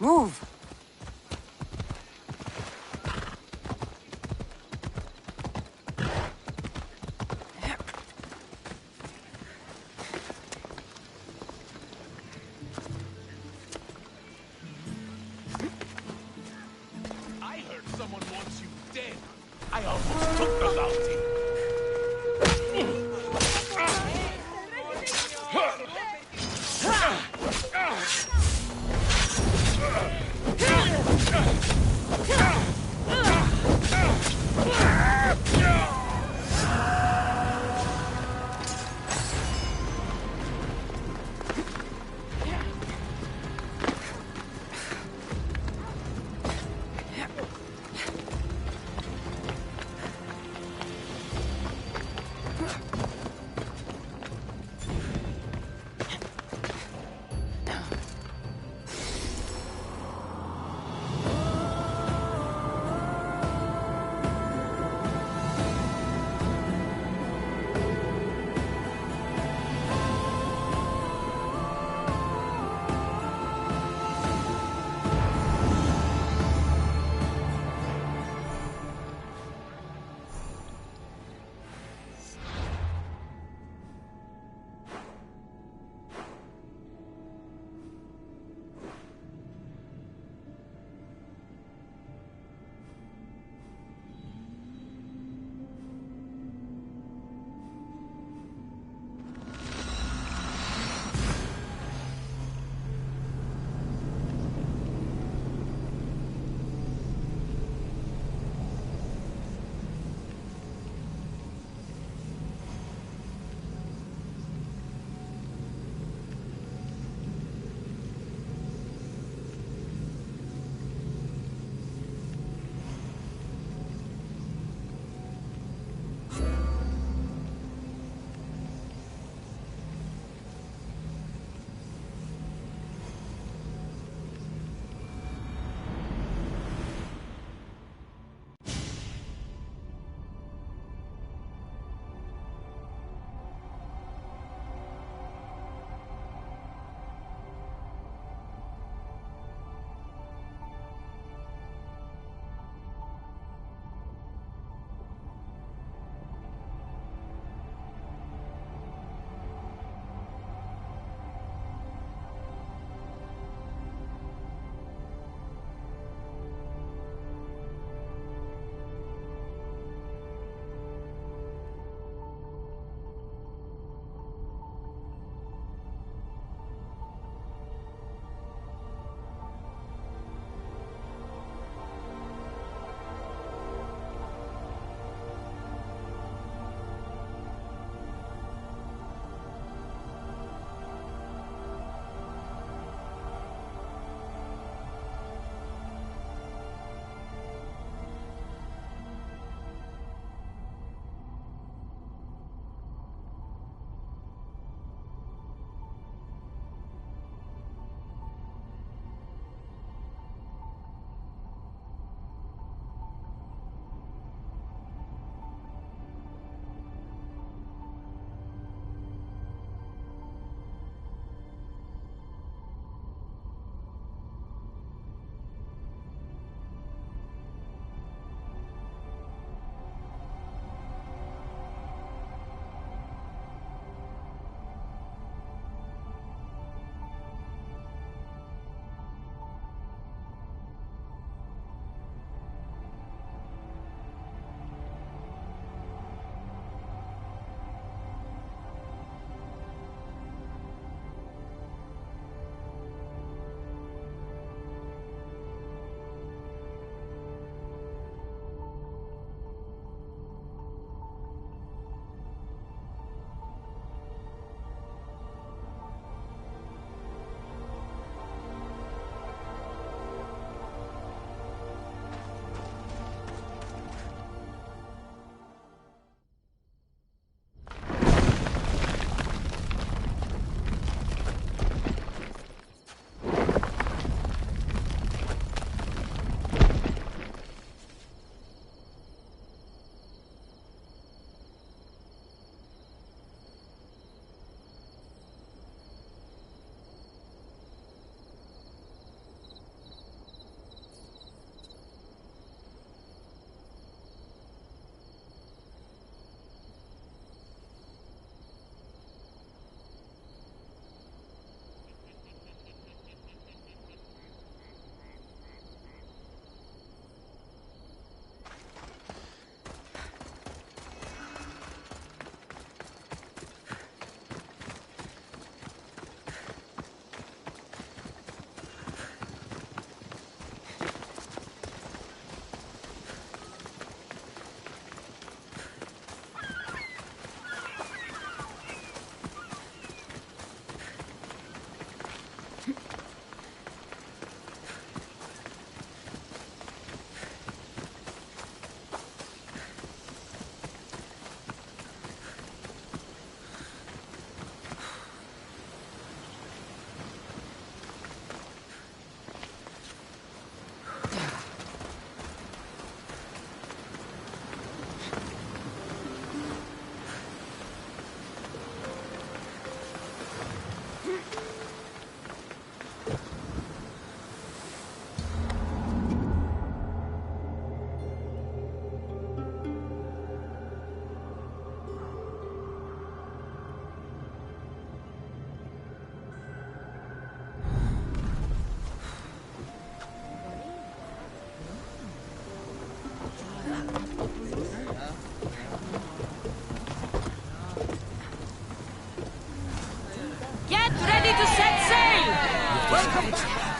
Move. I heard someone wants you dead. I almost took the bounty.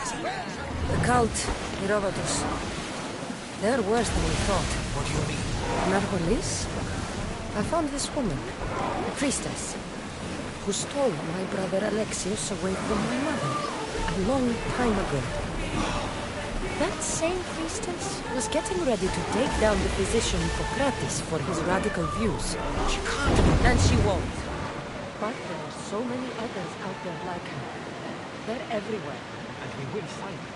The cult, Herodotus. They're worse than we thought. What do you mean? Narcolis? I found this woman, a priestess, who stole my brother Alexios away from my mother a long time ago. That same priestess was getting ready to take down the physician Hippocrates for his radical views. She can't. And she won't. But there are so many others out there like her. They're everywhere. And we will find them.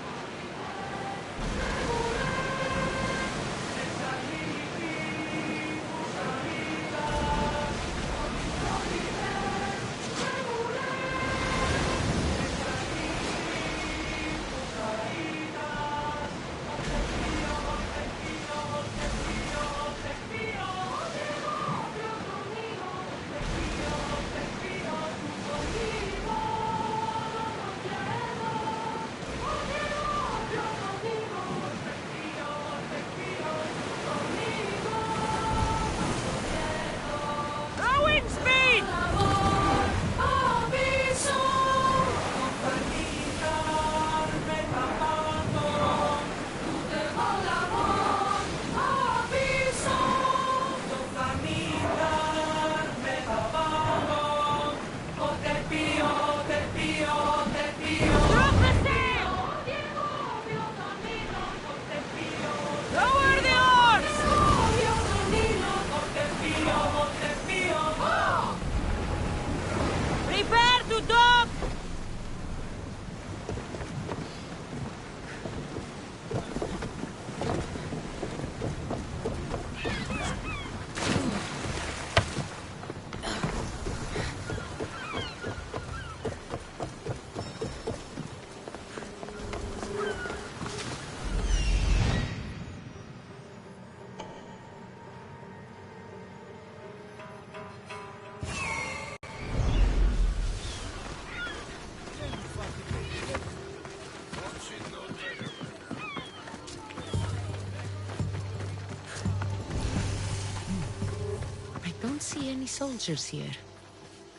Don't see any soldiers here.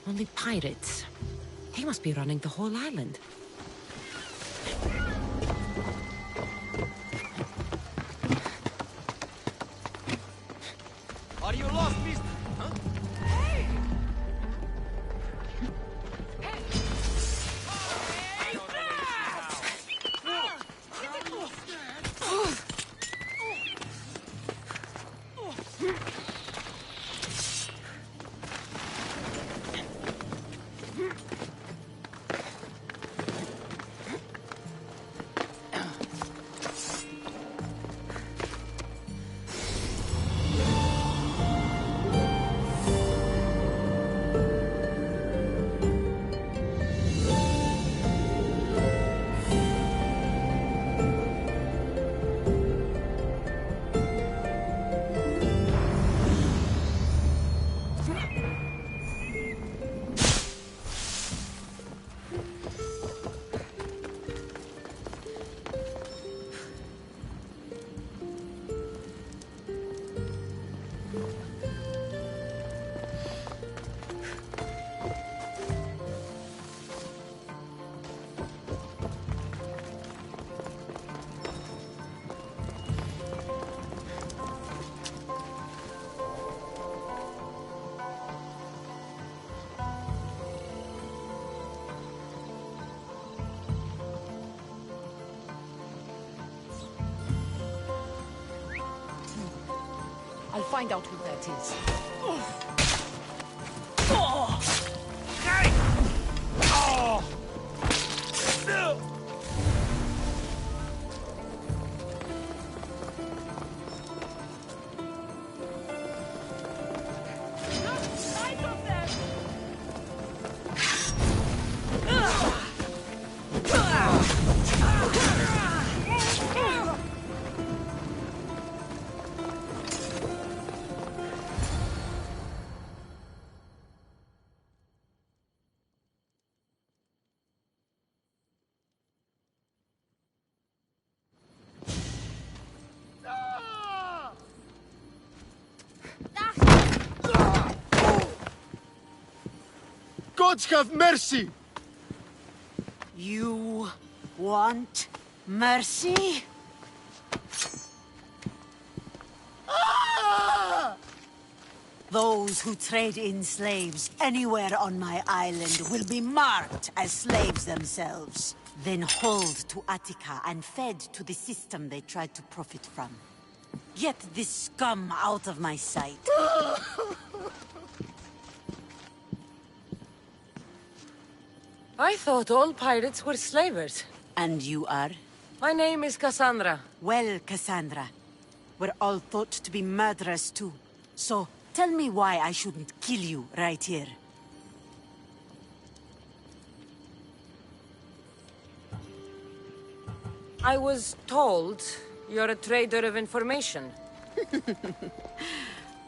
Only pirates. They must be running the whole island. Are you lost, mister? Huh? I'll find out who that is. Gods have mercy! You Want mercy? Ah! Those who trade in slaves anywhere on my island will be marked as slaves themselves, then hauled to Attica and fed to the system they tried to profit from. Get this scum out of my sight. I thought all pirates were slavers. And you are? My name is Cassandra. Well, Cassandra, we're all thought to be murderers too. So, tell me why I shouldn't kill you right here. I was told you're a trader of information.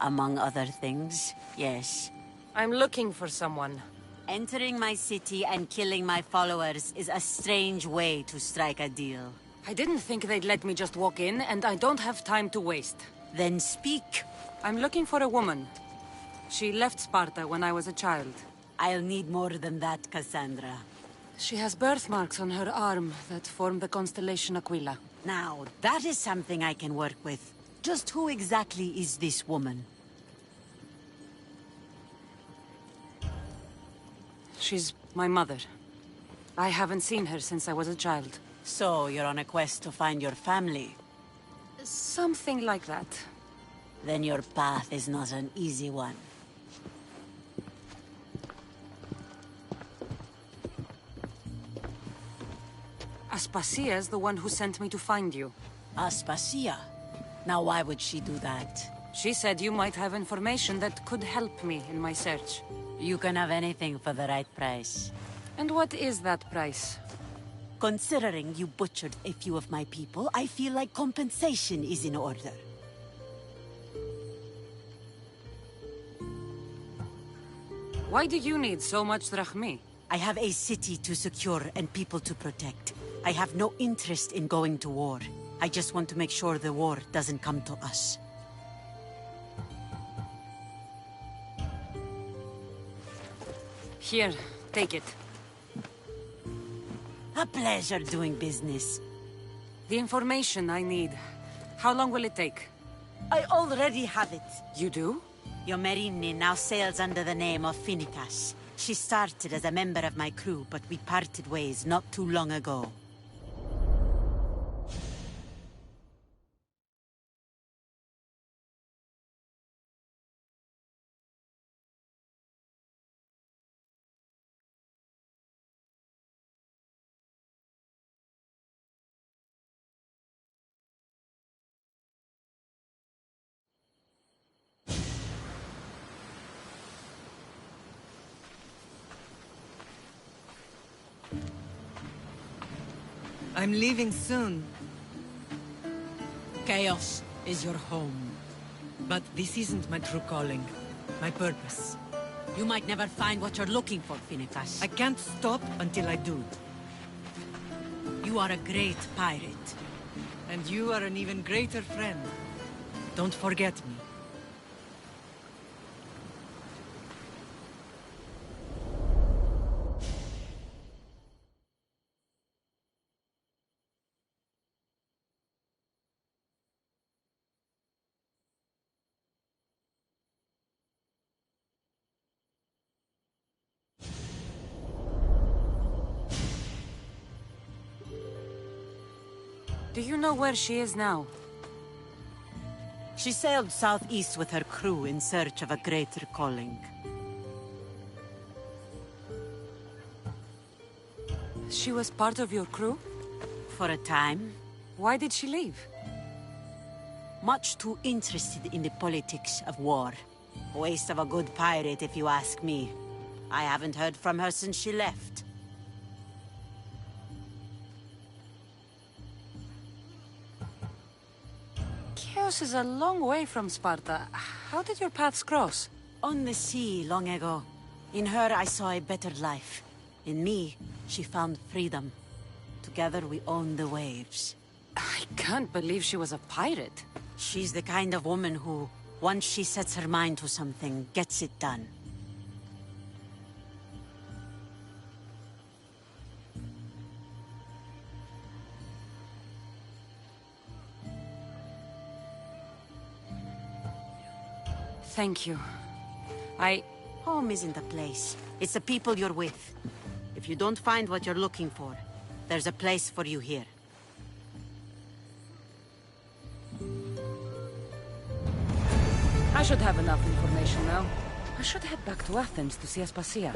Among other things, yes. I'm looking for someone. Entering my city and killing my followers is a strange way to strike a deal. I didn't think they'd let me just walk in, and I don't have time to waste. Then speak. I'm looking for a woman. She left Sparta when I was a child. I'll need more than that, Cassandra. She has birthmarks on her arm that form the constellation Aquila. Now, that is something I can work with. Just who exactly is this woman? She's my mother. I haven't seen her since I was a child. So, you're on a quest to find your family? Something like that. Then your path is not an easy one. Aspasia's the one who sent me to find you. Aspasia? Now why would she do that? She said you might have information that could help me in my search. You can have anything for the right price. And what is that price? Considering you butchered a few of my people, I feel like compensation is in order. Why do you need so much drachmi? I have a city to secure and people to protect. I have no interest in going to war. I just want to make sure the war doesn't come to us. Here, take it. A pleasure doing business. The information I need. How long will it take? I already have it. You do? Your Merini now sails under the name of Finicas. She started as a member of my crew, but we parted ways not too long ago. I'm leaving soon. Chaos is your home. But this isn't my true calling. My purpose. You might never find what you're looking for, Finicas. I can't stop until I do. You are a great pirate. And you are an even greater friend. Don't forget me. Do you know where she is now? She sailed southeast with her crew in search of a greater calling. She was part of your crew? For a time. Why did she leave? Much too interested in the politics of war. Waste of a good pirate, if you ask me. I haven't heard from her since she left. Chios is a long way from Sparta. How did your paths cross? On the sea, long ago. In her, I saw a better life. In me, she found freedom. Together, we own the waves. I can't believe she was a pirate. She's the kind of woman who, once she sets her mind to something, gets it done. Thank you. Home isn't a place. It's the people you're with. If you don't find what you're looking for, there's a place for you here. I should have enough information now. I should head back to Athens to see Aspasia.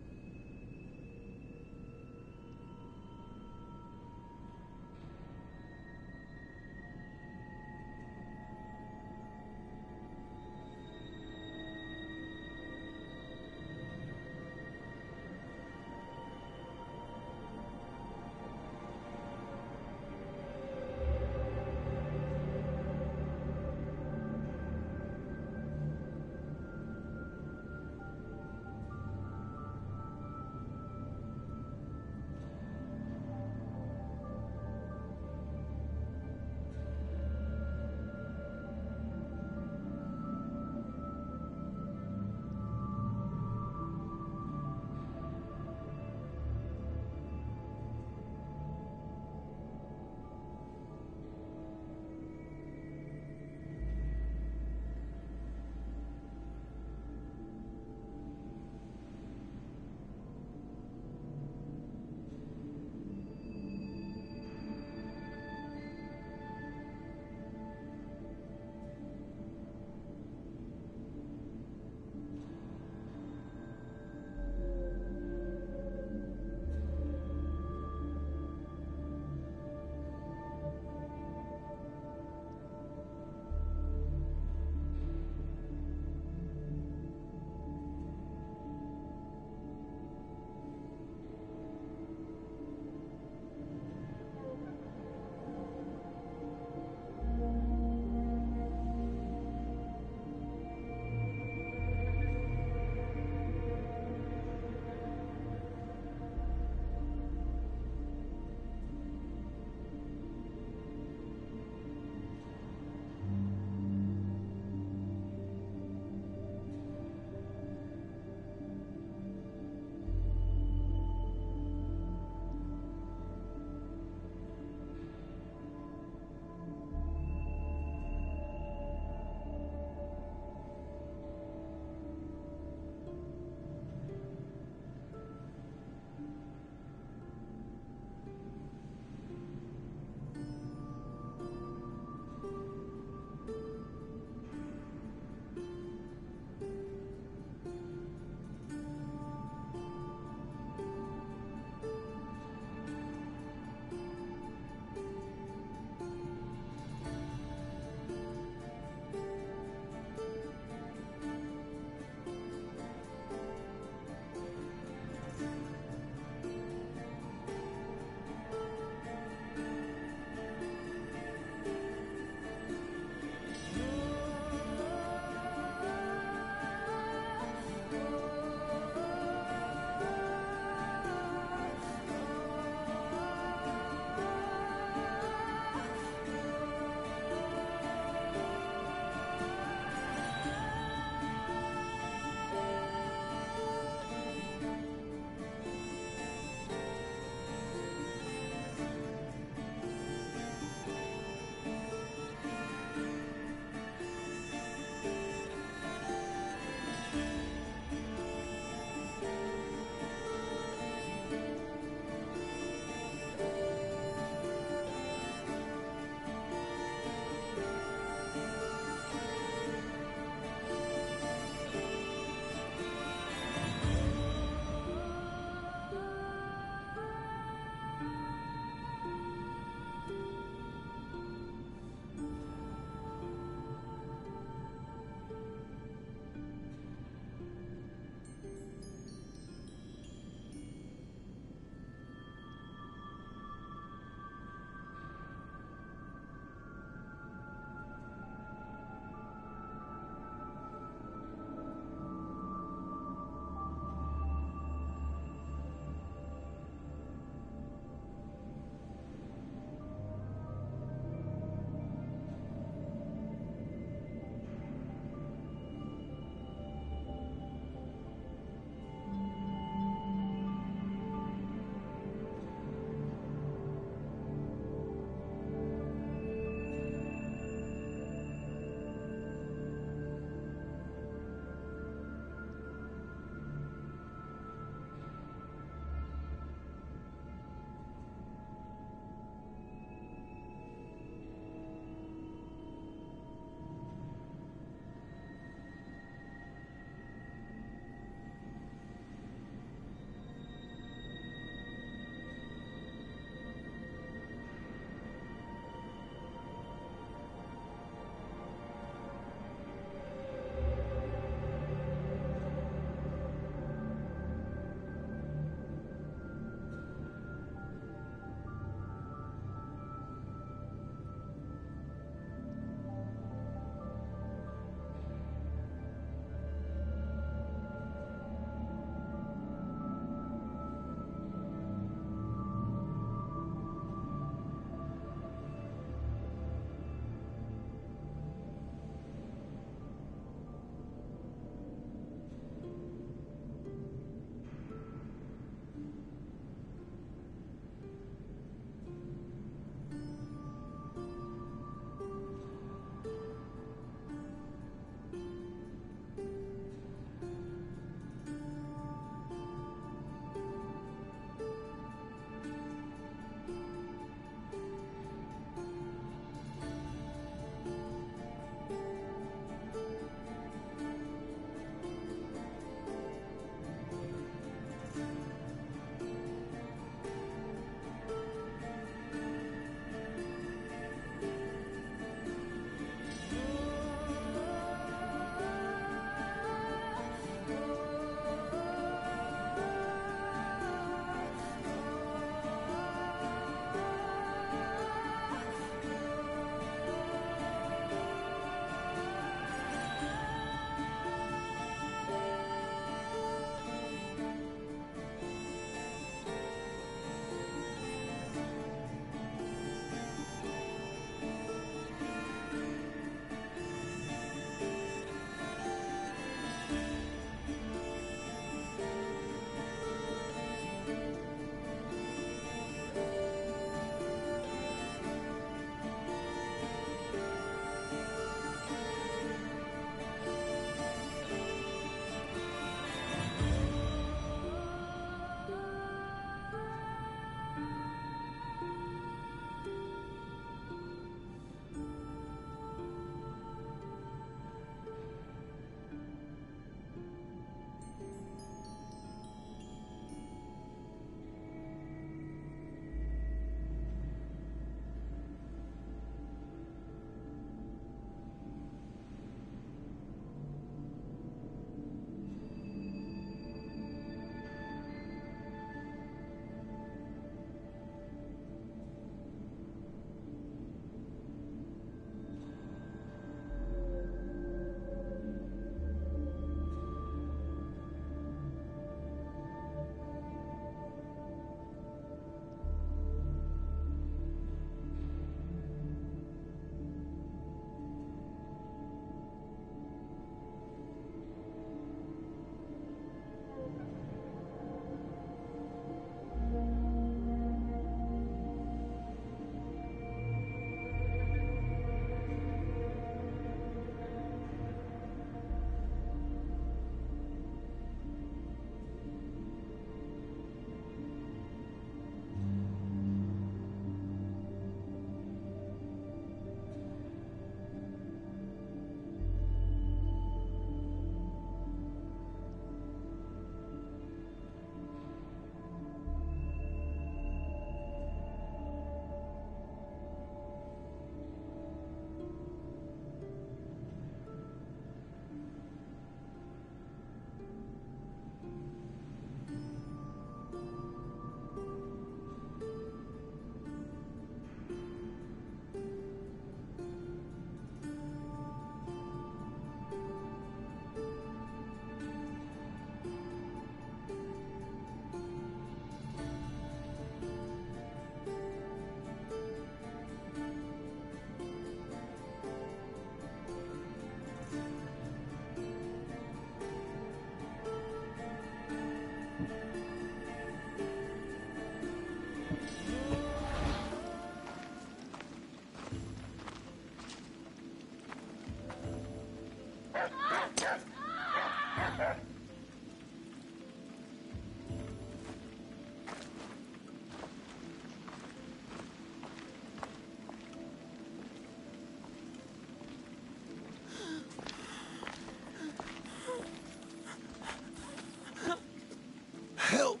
Help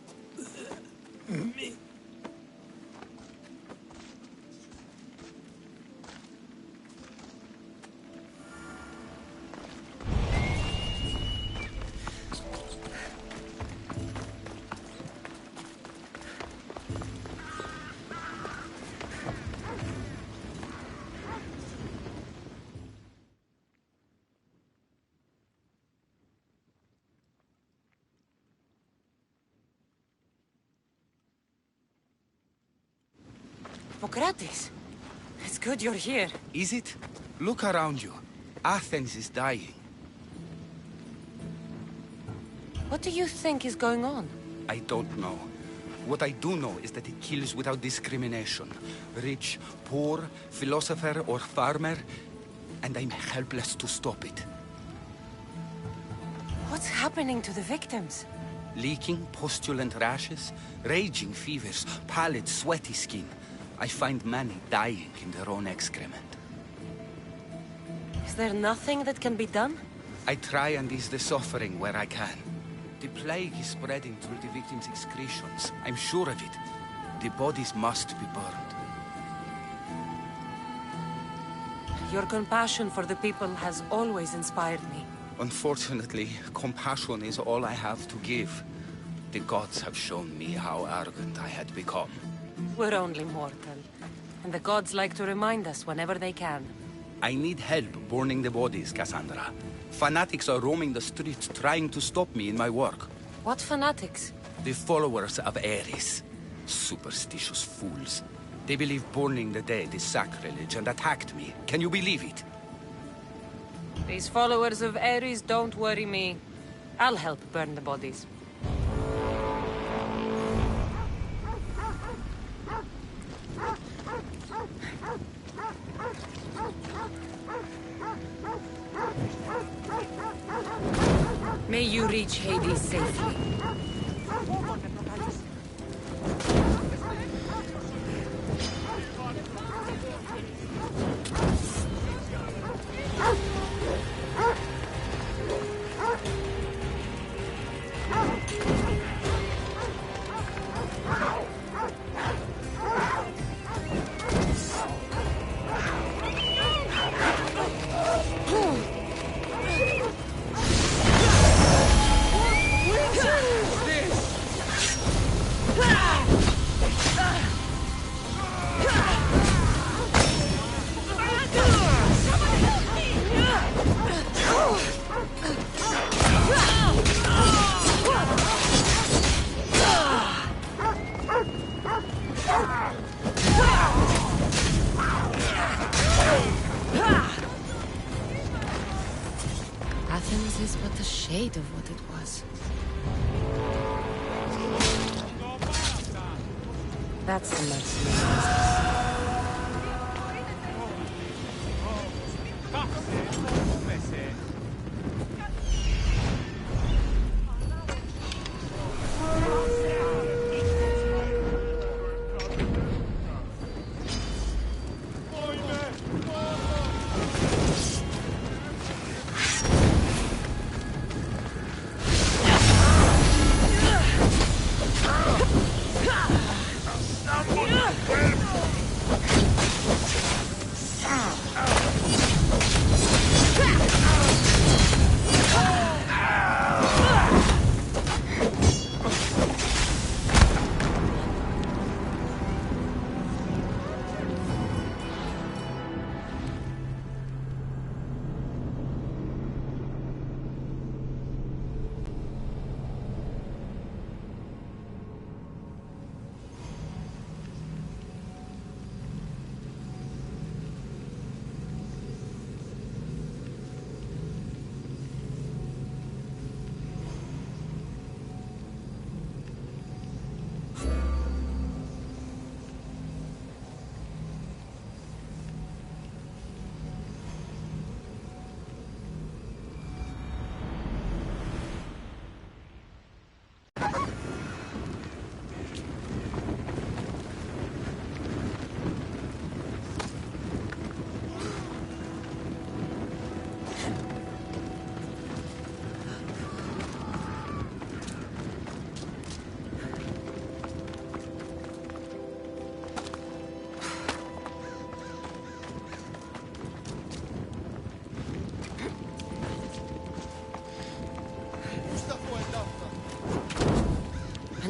me. Hippocrates, it's good you're here. Is it? Look around you. Athens is dying. What do you think is going on? I don't know. What I do know is that it kills without discrimination. Rich, poor, philosopher or farmer, and I'm helpless to stop it. What's happening to the victims? Leaking, postulant rashes, raging fevers, pallid, sweaty skin. I find many dying in their own excrement. Is there nothing that can be done? I try and ease the suffering where I can. The plague is spreading through the victims' excretions. I'm sure of it. The bodies must be burned. Your compassion for the people has always inspired me. Unfortunately, compassion is all I have to give. The gods have shown me how arrogant I had become. We're only mortal, and the gods like to remind us whenever they can. I need help burning the bodies, Cassandra. Fanatics are roaming the streets trying to stop me in my work. What fanatics? The followers of Ares. Superstitious fools. They believe burning the dead is sacrilege and attacked me. Can you believe it? These followers of Ares don't worry me. I'll help burn the bodies. May you reach Hades safely. Athens is but a shade of what it was. That's the mercenary.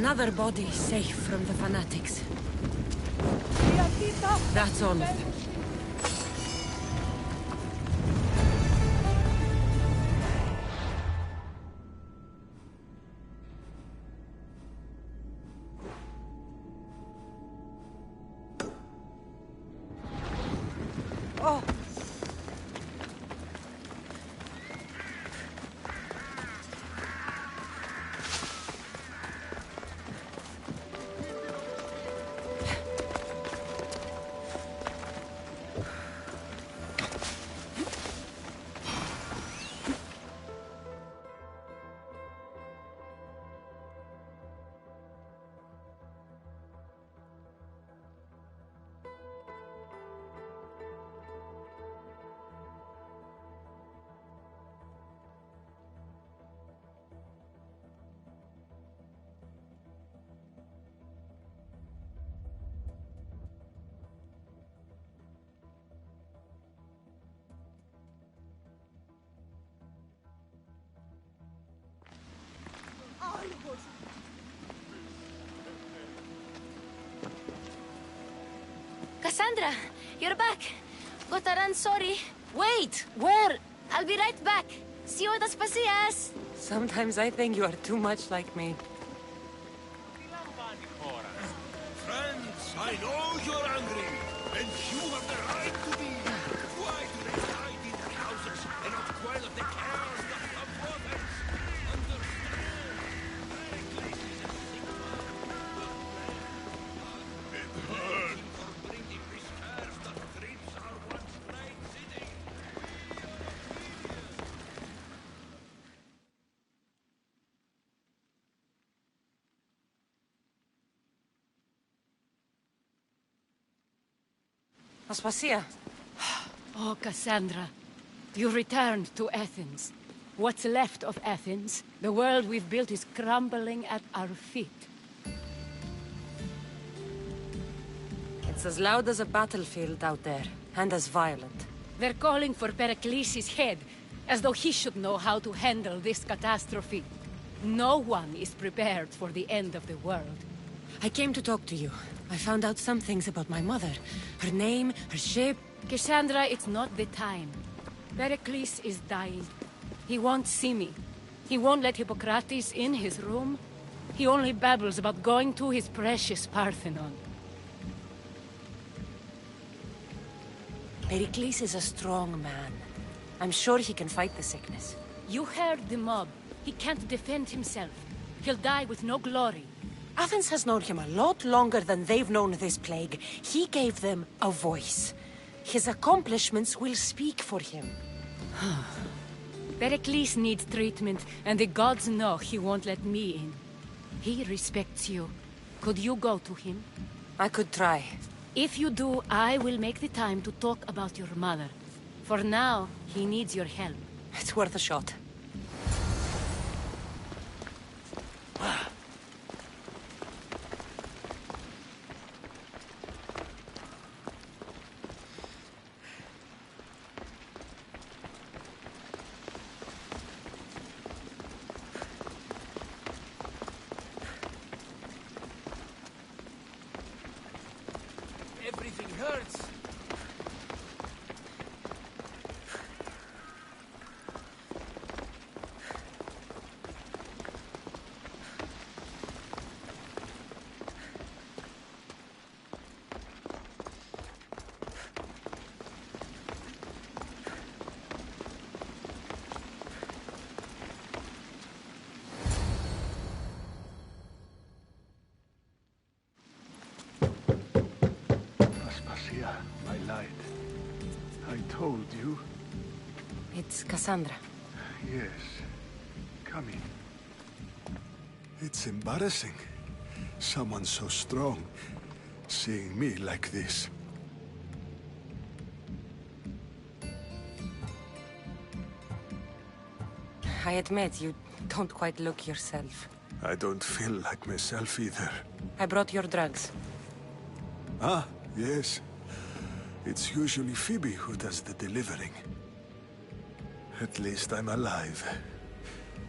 Another body safe from the fanatics. That's all of them. Oh. Cassandra, you're back. Gotaran, sorry. Wait! Where? I'll be right back. See you at the Spasias. Sometimes I think you are too much like me. Friends, I know you're angry, and you have the right to be. Why do they hide in their houses and not quell the chaos that come forth? Understand? Pericles is a sick man. It hurts for bringing this curse that trips our once great city. Aspasia. Oh, Cassandra. You returned to Athens. What's left of Athens, the world we've built is crumbling at our feet. It's as loud as a battlefield out there, and as violent. They're calling for Pericles' head, as though he should know how to handle this catastrophe. No one is prepared for the end of the world. I came to talk to you. I found out some things about my mother. Her name, her shape. Cassandra, it's not the time. Pericles is dying. He won't see me. He won't let Hippocrates in his room. He only babbles about going to his precious Parthenon. Pericles is a strong man. I'm sure he can fight the sickness. You heard the mob. He can't defend himself. He'll die with no glory. Athens has known him a lot longer than they've known this plague. He gave them a voice. His accomplishments will speak for him. Pericles needs treatment, and the gods know he won't let me in. He respects you. Could you go to him? I could try. If you do, I will make the time to talk about your mother. For now, he needs your help. It's worth a shot. Everything hurts. Aspasia, I lied. I told you. It's Cassandra. Yes. Come in. It's embarrassing. Someone so strong, seeing me like this. I admit, you don't quite look yourself. I don't feel like myself either. I brought your drugs. Ah, yes. It's usually Phoebe who does the delivering. At least I'm alive.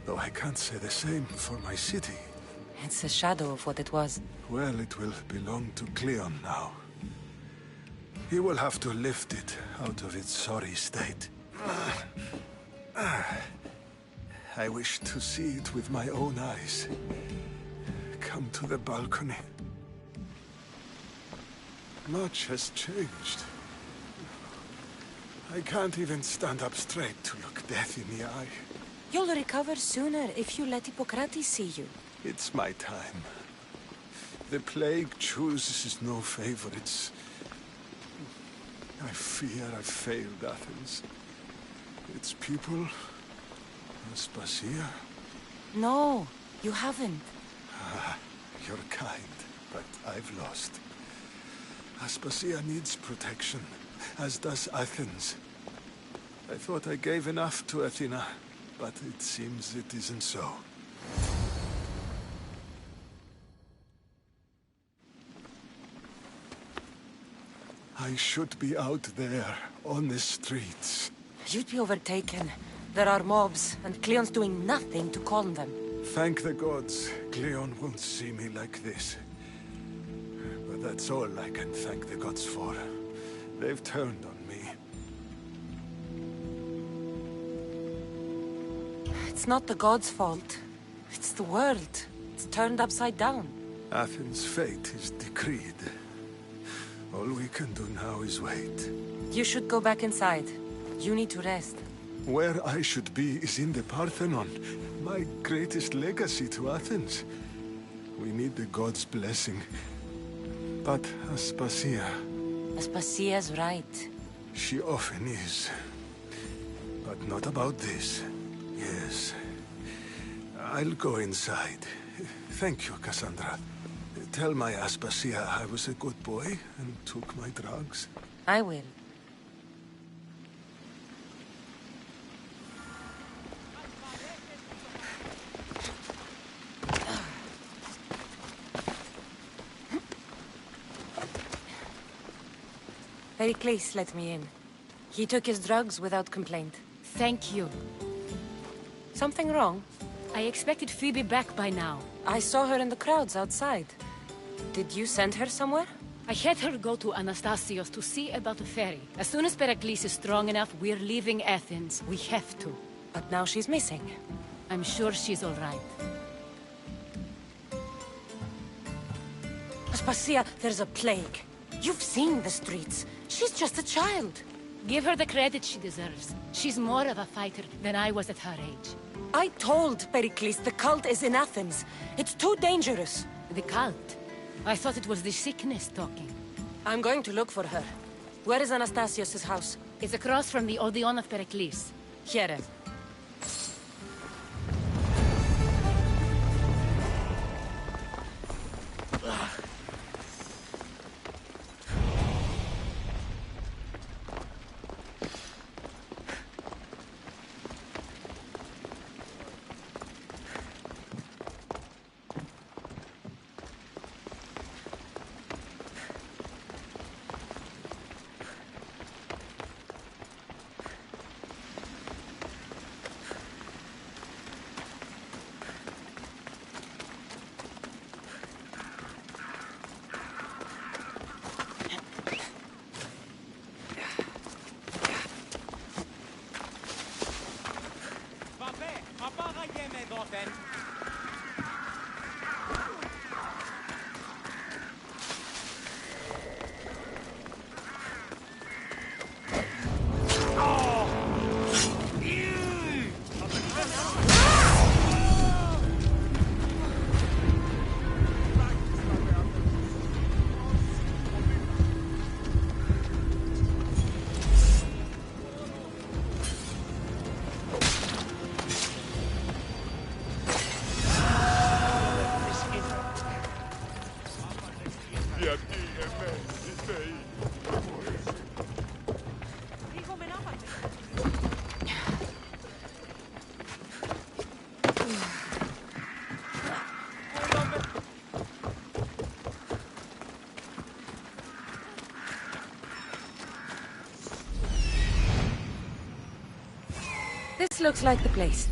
Though I can't say the same for my city. It's a shadow of what it was. Well, it will belong to Cleon now. He will have to lift it out of its sorry state. I wish to see it with my own eyes. Come to the balcony. Much has changed. I can't even stand up straight to look death in the eye. You'll recover sooner if you let Hippocrates see you. It's my time. The plague chooses no favorites. I fear I've failed Athens. Its people, Aspasia. No, you haven't. Ah, you're kind, but I've lost. Aspasia needs protection, as does Athens. I thought I gave enough to Athena, but it seems it isn't so. I should be out there, on the streets. You'd be overtaken. There are mobs, and Cleon's doing nothing to calm them. Thank the gods, Cleon won't see me like this. But that's all I can thank the gods for. They've turned on me. It's not the gods' fault. It's the world. It's turned upside down. Athens' fate is decreed. All we can do now is wait. You should go back inside. You need to rest. Where I should be is in the Parthenon, my greatest legacy to Athens. We need the gods' blessing. But Aspasia... Aspasia's right. She often is. But not about this. Yes. I'll go inside. Thank you, Cassandra. Tell my Aspasia I was a good boy and took my drugs. I will. Pericles let me in. He took his drugs without complaint. Thank you. Something wrong? I expected Phoebe back by now. I saw her in the crowds outside. Did you send her somewhere? I had her go to Anastasios to see about the ferry. As soon as Pericles is strong enough, we're leaving Athens. We have to. But now she's missing. I'm sure she's all right. Aspasia, there's a plague. You've seen the streets. She's just a child. Give her the credit she deserves. She's more of a fighter than I was at her age. I told Pericles the cult is in Athens. It's too dangerous. The cult? I thought it was the sickness talking. I'm going to look for her. Where is Anastasios' house? It's across from the Odeon of Pericles. Here. This looks like the place.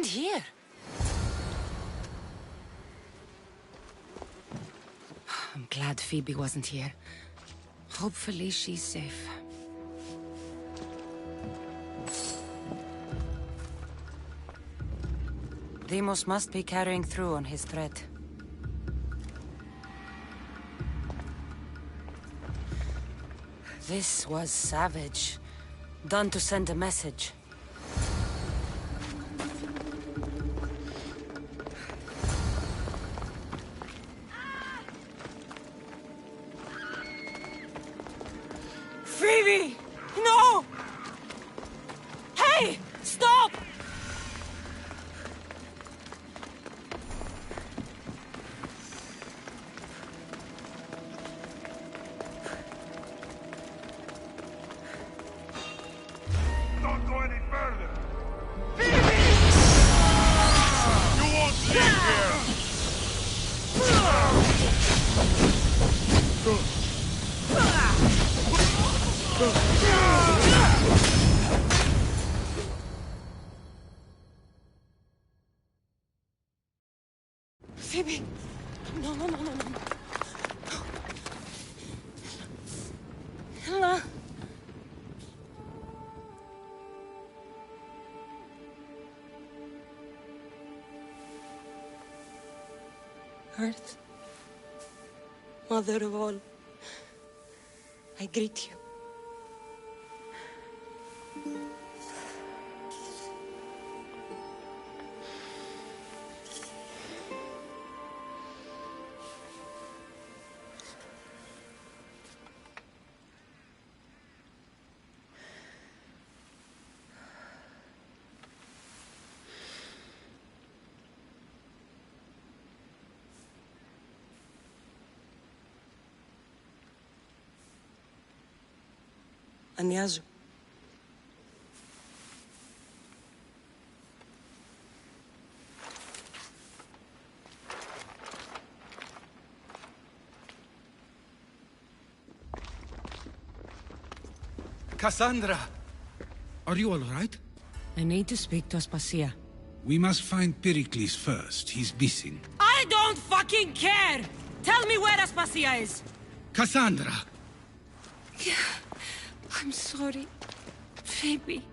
here? I'm glad Phoebe wasn't here. Hopefully she's safe. Deimos must be carrying through on his threat. This was savage. Done to send a message. Phoebe! No! Hey! Stop! Don't go any further! Phoebe! You won't live here! Phoebe! No, no, no, no, no. Hello? Earth, Mother of all, I greet you. Ανιάζω. Cassandra! Are you all right? I need to speak to Aspasia. We must find Pericles first. He's missing. I don't fucking care! Tell me where Aspasia is! Cassandra! Yeah, I'm sorry, Phoebe.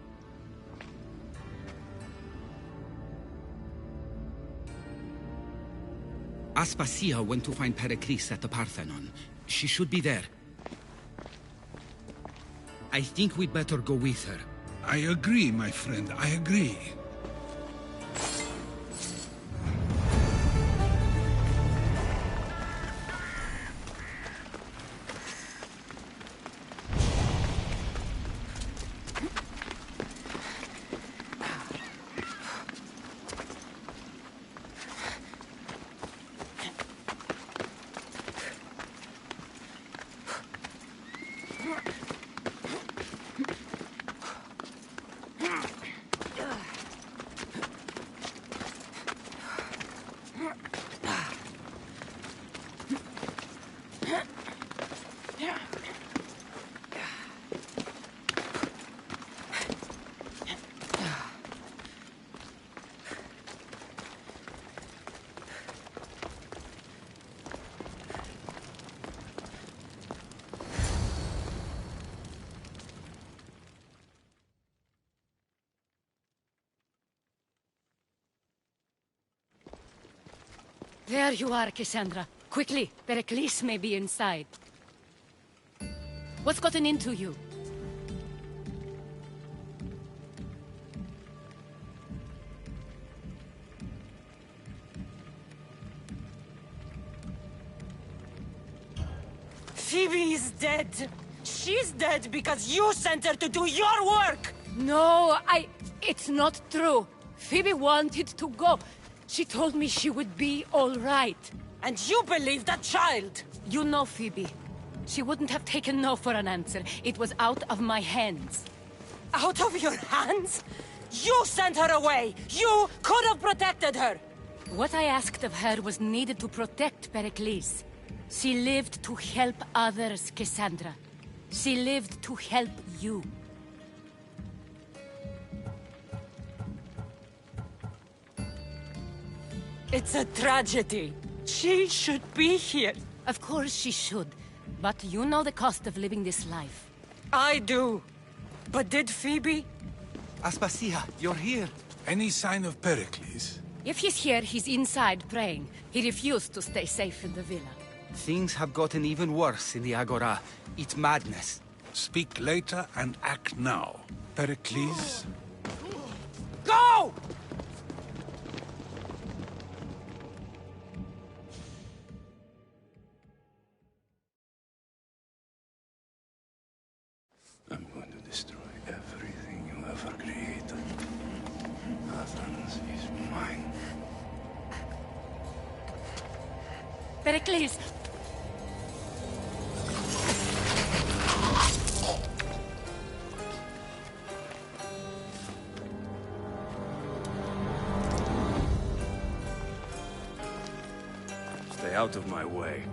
Aspasia went to find Pericles at the Parthenon. She should be there. I think we'd better go with her. I agree, my friend. I agree. There you are, Cassandra. Quickly, Pericles may be inside. What's gotten into you? Phoebe is dead. She's dead because you sent her to do your work! No, it's not true. Phoebe wanted to go. She told me she would be all right. And you believe that child? You know Phoebe. She wouldn't have taken no for an answer. It was out of my hands. Out of your hands? You sent her away! You could have protected her! What I asked of her was needed to protect Pericles. She lived to help others, Cassandra. She lived to help you. It's a tragedy. She should be here. Of course she should. But you know the cost of living this life. I do. But did Phoebe? Aspasia, you're here. Any sign of Pericles? If he's here, he's inside praying. He refused to stay safe in the villa. Things have gotten even worse in the Agora. It's madness. Speak later and act now. Pericles? Go! I'm going to destroy everything you ever created. Athens is mine. Pericles! Stay out of my way.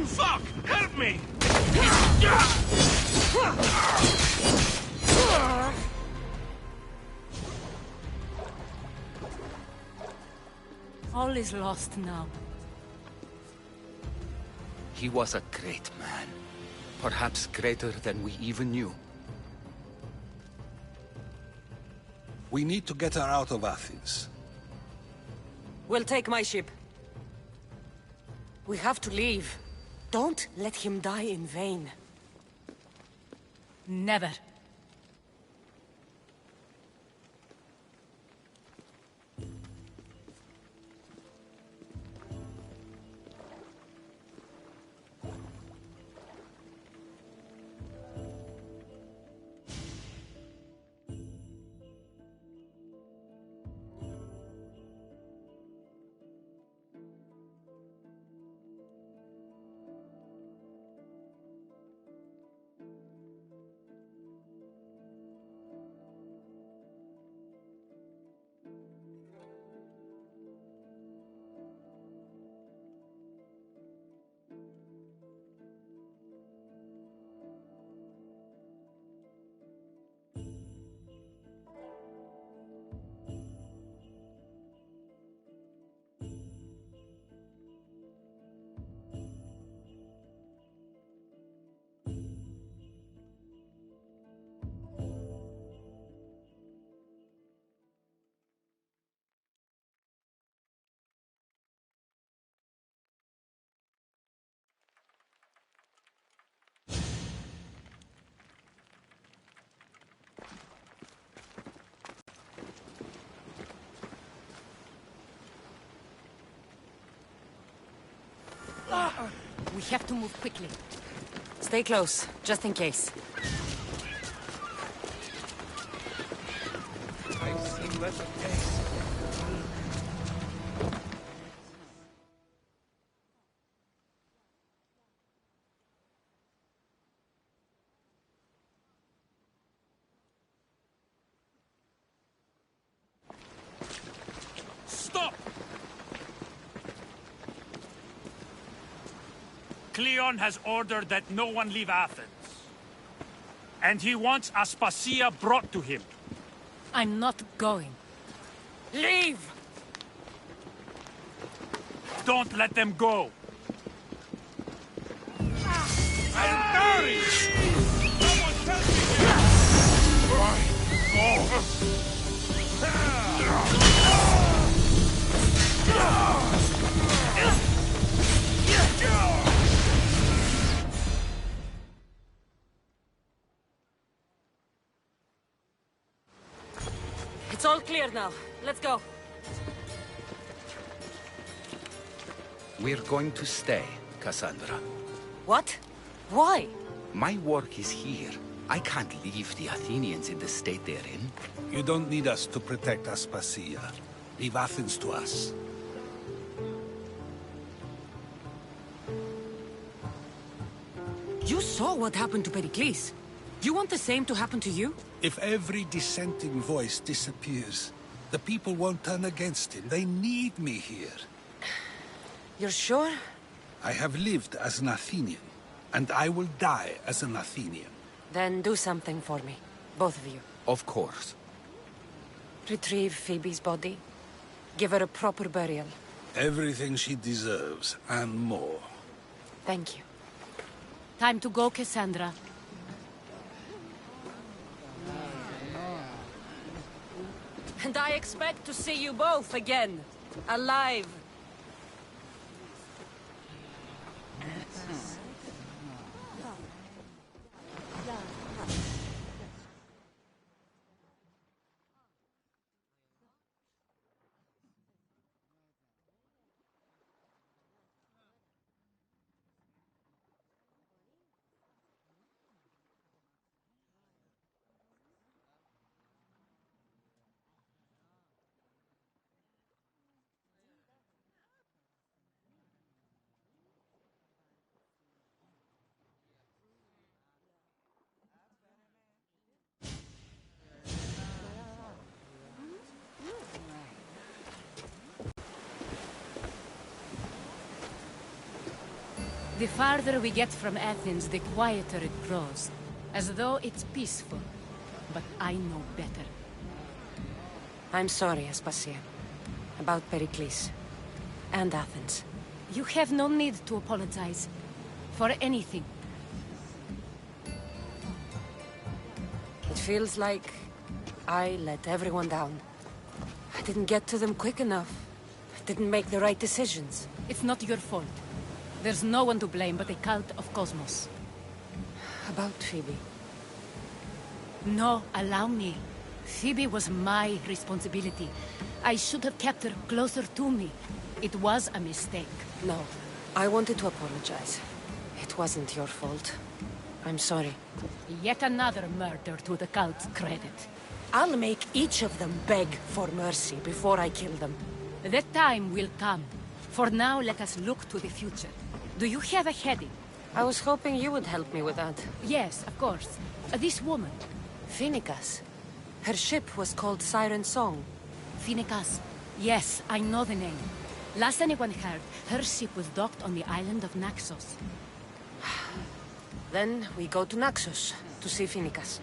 Fuck! Help me! All is lost now. He was a great man. Perhaps greater than we even knew. We need to get her out of Athens. We'll take my ship. We have to leave. Don't let him die in vain. Never. We have to move quickly. Stay close, just in case. I've seen less of days. Stop! Cleon has ordered that no one leave Athens. And he wants Aspasia brought to him. I'm not going. Leave! Don't let them go. I'm dying! Someone help It's all clear now. Let's go. We're going to stay, Cassandra. What? Why? My work is here. I can't leave the Athenians in the state they're in. You don't need us to protect Aspasia. Leave Athens to us. You saw what happened to Pericles. You want the same to happen to you? If every dissenting voice disappears, the people won't turn against him. They need me here. You're sure? I have lived as an Athenian, and I will die as an Athenian. Then do something for me. Both of you. Of course. Retrieve Phoebe's body. Give her a proper burial. Everything she deserves, and more. Thank you. Time to go, Cassandra. And I expect to see you both again. Alive. The farther we get from Athens, the quieter it grows. As though it's peaceful. But I know better. I'm sorry, Aspasia. About Pericles. And Athens. You have no need to apologize. For anything. It feels like I let everyone down. I didn't get to them quick enough. I didn't make the right decisions. It's not your fault. There's no one to blame but the cult of Cosmos. About Phoebe. No, allow me. Phoebe was my responsibility. I should have kept her closer to me. It was a mistake. No, I wanted to apologize. It wasn't your fault. I'm sorry. Yet another murder to the cult's credit. I'll make each of them beg for mercy before I kill them. That time will come. For now, let us look to the future. Do you have a heading? I was hoping you would help me with that. Yes, of course. This woman. Phoenicas. Her ship was called Siren Song. Phoenicas. Yes, I know the name. Last anyone heard, her ship was docked on the island of Naxos. Then we go to Naxos to see Phoenicas.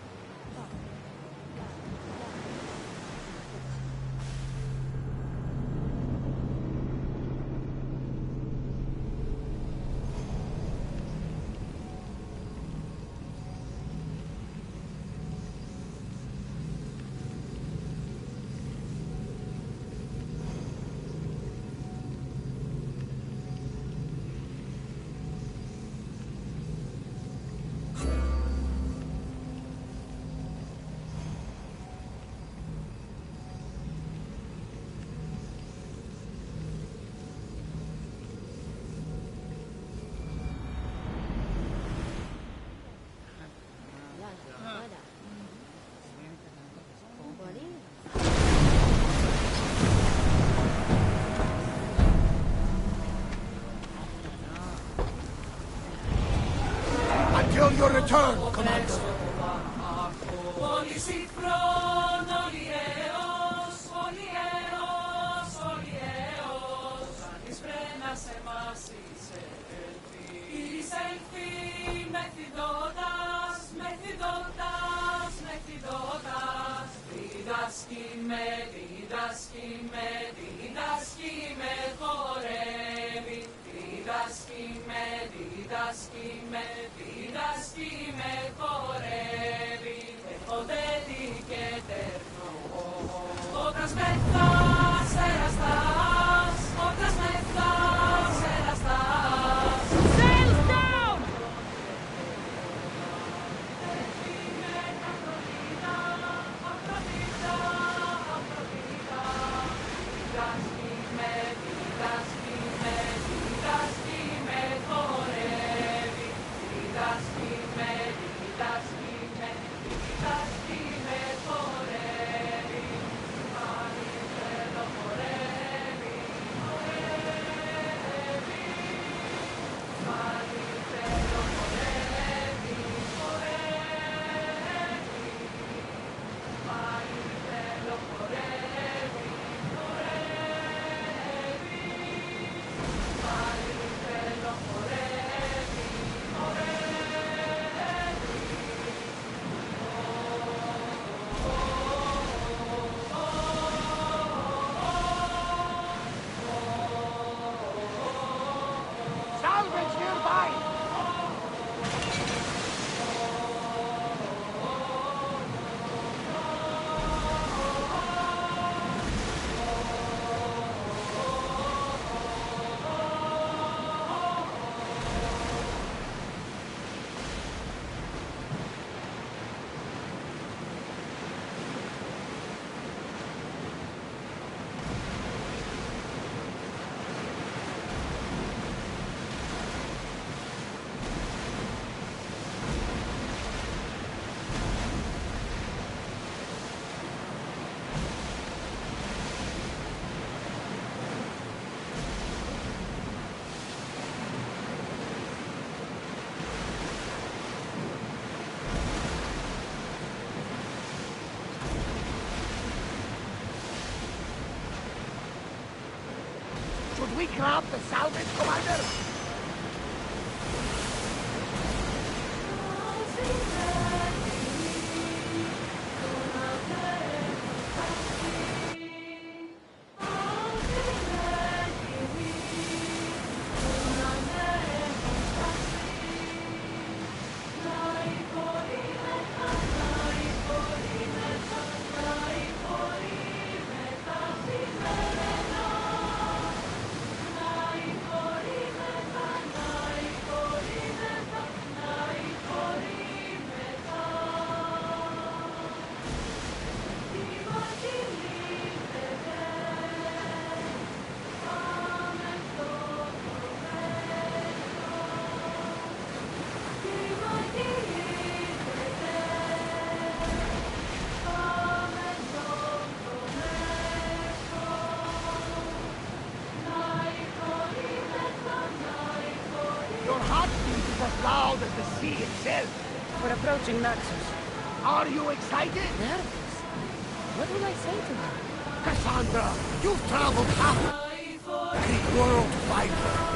Until your return, Commander. Διδάσκει με χορεύει. salvage nearby! Should we grab the salvage, Commander? Your heartbeat is as loud as the sea itself. We're approaching Naxos. Are you excited? Nervous? What will I say to her? Cassandra, you've traveled half the world to find her.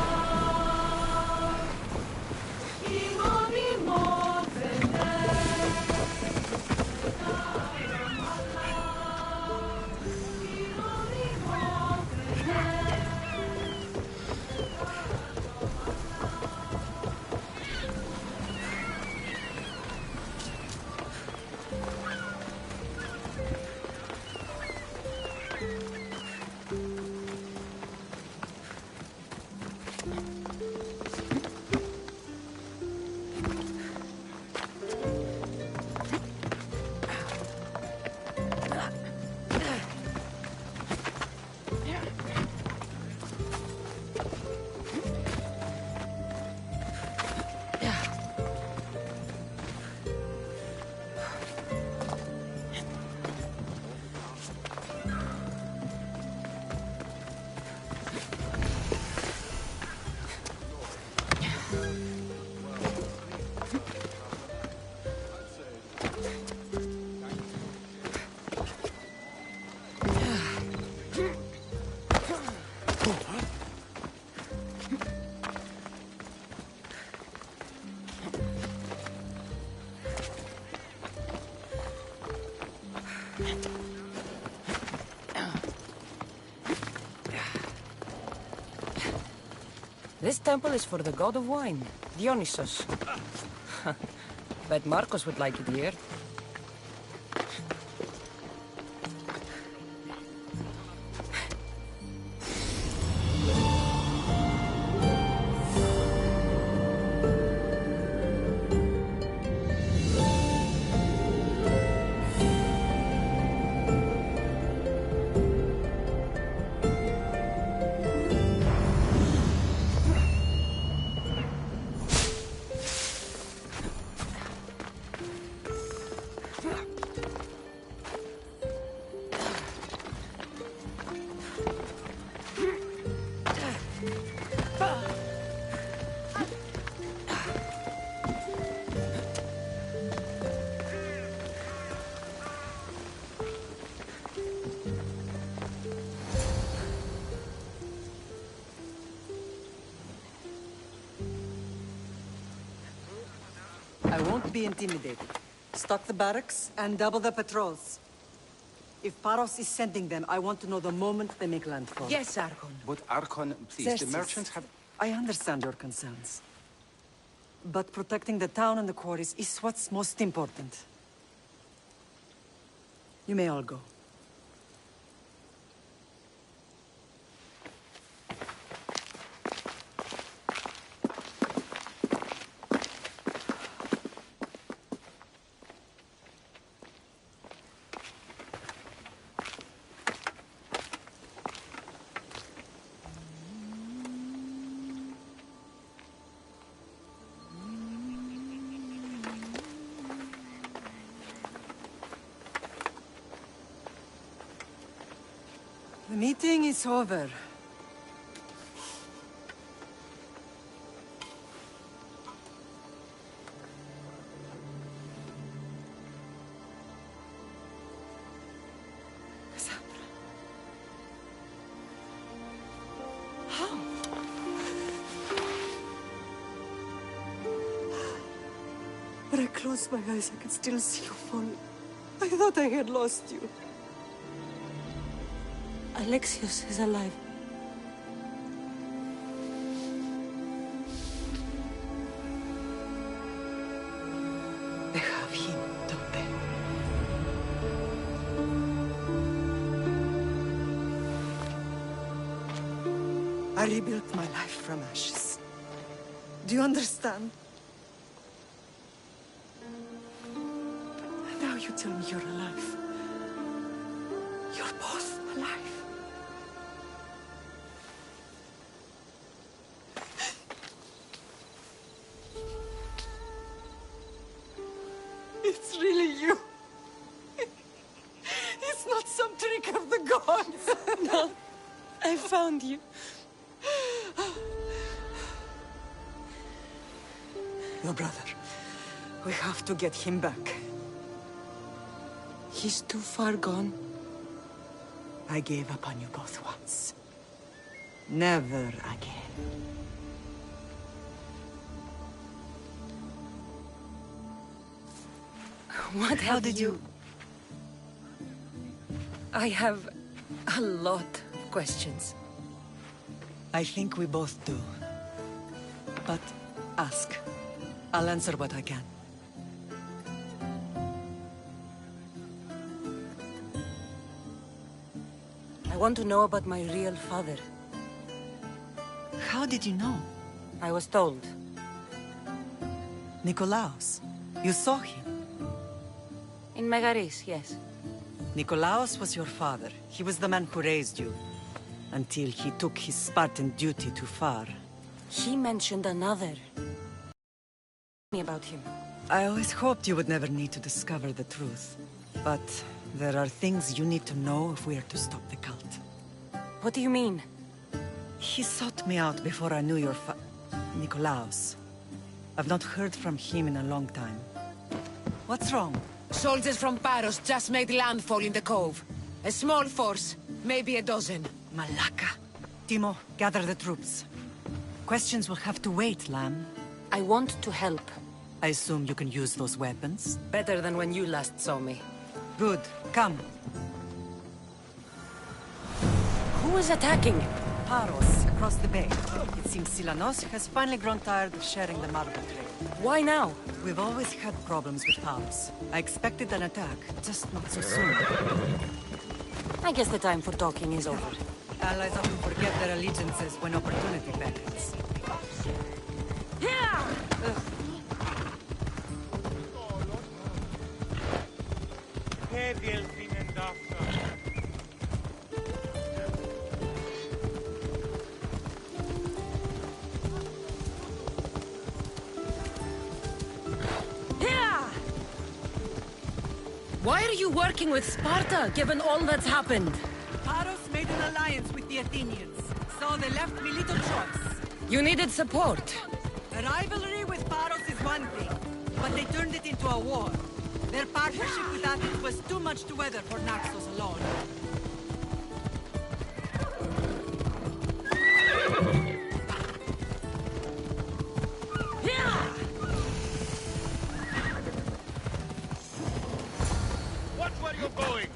This temple is for the god of wine, Dionysos. Bet Marcos would like it here. I won't be intimidated. Stock the barracks and double the patrols. If Paros is sending them, I want to know the moment they make landfall. Yes, Archon. But Archon, please, the merchants have... I understand your concerns. But protecting the town and the quarries is what's most important. You may all go. The meeting is over. Cassandra. How? When I closed my eyes, I could still see you falling. I thought I had lost you. Alexios is alive. They have him, don't they? I rebuilt my life from ashes. Do you understand? And now you tell me you're alive. You're both alive. It's really you. It's not some trick of the gods. No, I found you. Your brother. We have to get him back. He's too far gone. I gave up on you both once. Never again. What How have did you... I have a lot of questions. I think we both do. But ask. I'll answer what I can. I want to know about my real father. How did you know? I was told. Nikolaos. You saw him. In Megaris, yes. Nikolaos was your father. He was the man who raised you. Until he took his Spartan duty too far. He mentioned another. Me about him. I always hoped you would never need to discover the truth. But there are things you need to know if we are to stop the cult. What do you mean? He sought me out before I knew your Nikolaos. I've not heard from him in a long time. What's wrong? Soldiers from Paros just made landfall in the cove. A small force, maybe a dozen. Malaka. Timo, gather the troops. Questions will have to wait, Lamb. I want to help. I assume you can use those weapons? Better than when you last saw me. Good. Come. Who is attacking? Paros, across the bay. It seems Silanos has finally grown tired of sharing the marble trade. Why now? We've always had problems with Paros. I expected an attack, just not so soon. I guess the time for talking is over. Allies often forget their allegiances when opportunity beckons. Why are you working with Sparta, given all that's happened? Paros made an alliance with the Athenians, so they left me little choice. You needed support. A rivalry with Paros is one thing, but they turned it into a war. Their partnership with Athens was too much to weather for Naxos alone. Watch where you're going!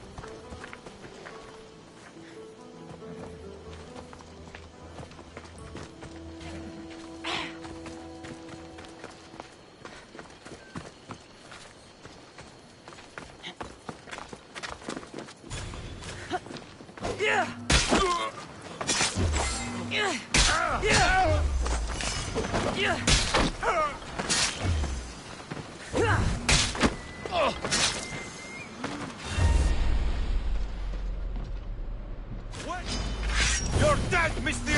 You're dead, Mr.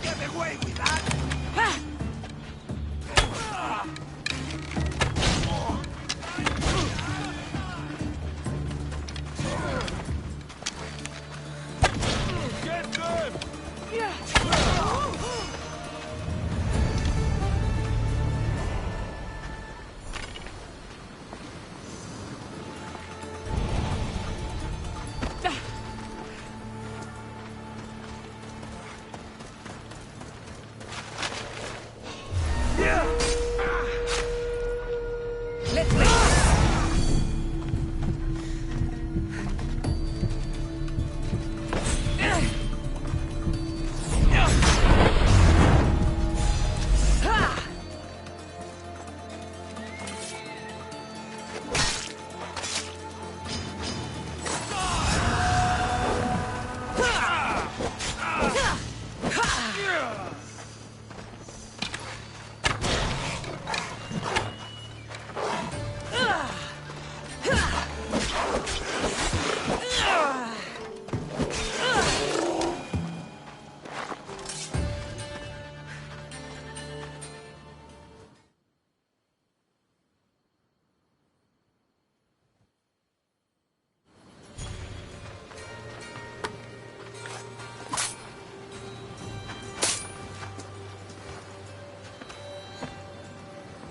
Get away with that! Get them!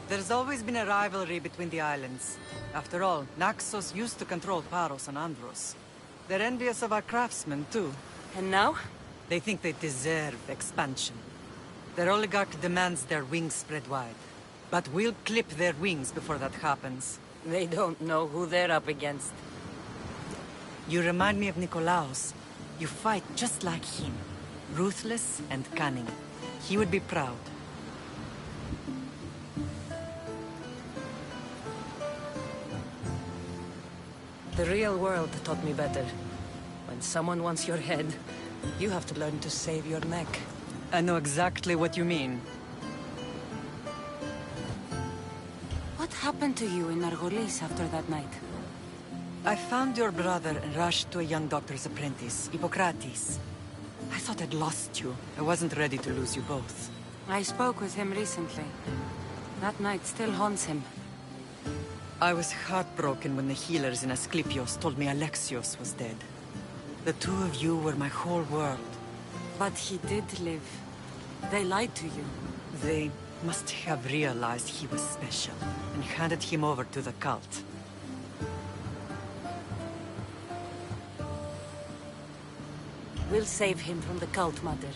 There's always been a rivalry between the islands. After all, Naxos used to control Paros and Andros. They're envious of our craftsmen, too. And now? They think they deserve expansion. Their oligarch demands their wings spread wide. But we'll clip their wings before that happens. They don't know who they're up against. You remind me of Nikolaos. You fight just like him. Ruthless and cunning. He would be proud. The real world taught me better. When someone wants your head, you have to learn to save your neck. I know exactly what you mean. What happened to you in Argolis after that night? I found your brother and rushed to a young doctor's apprentice, Hippocrates. I thought I'd lost you. I wasn't ready to lose you both. I spoke with him recently. That night still haunts him. I was heartbroken when the healers in Asclepios told me Alexios was dead. The two of you were my whole world. But he did live. They lied to you. They must have realized he was special and handed him over to the cult. We'll save him from the cult, Mother.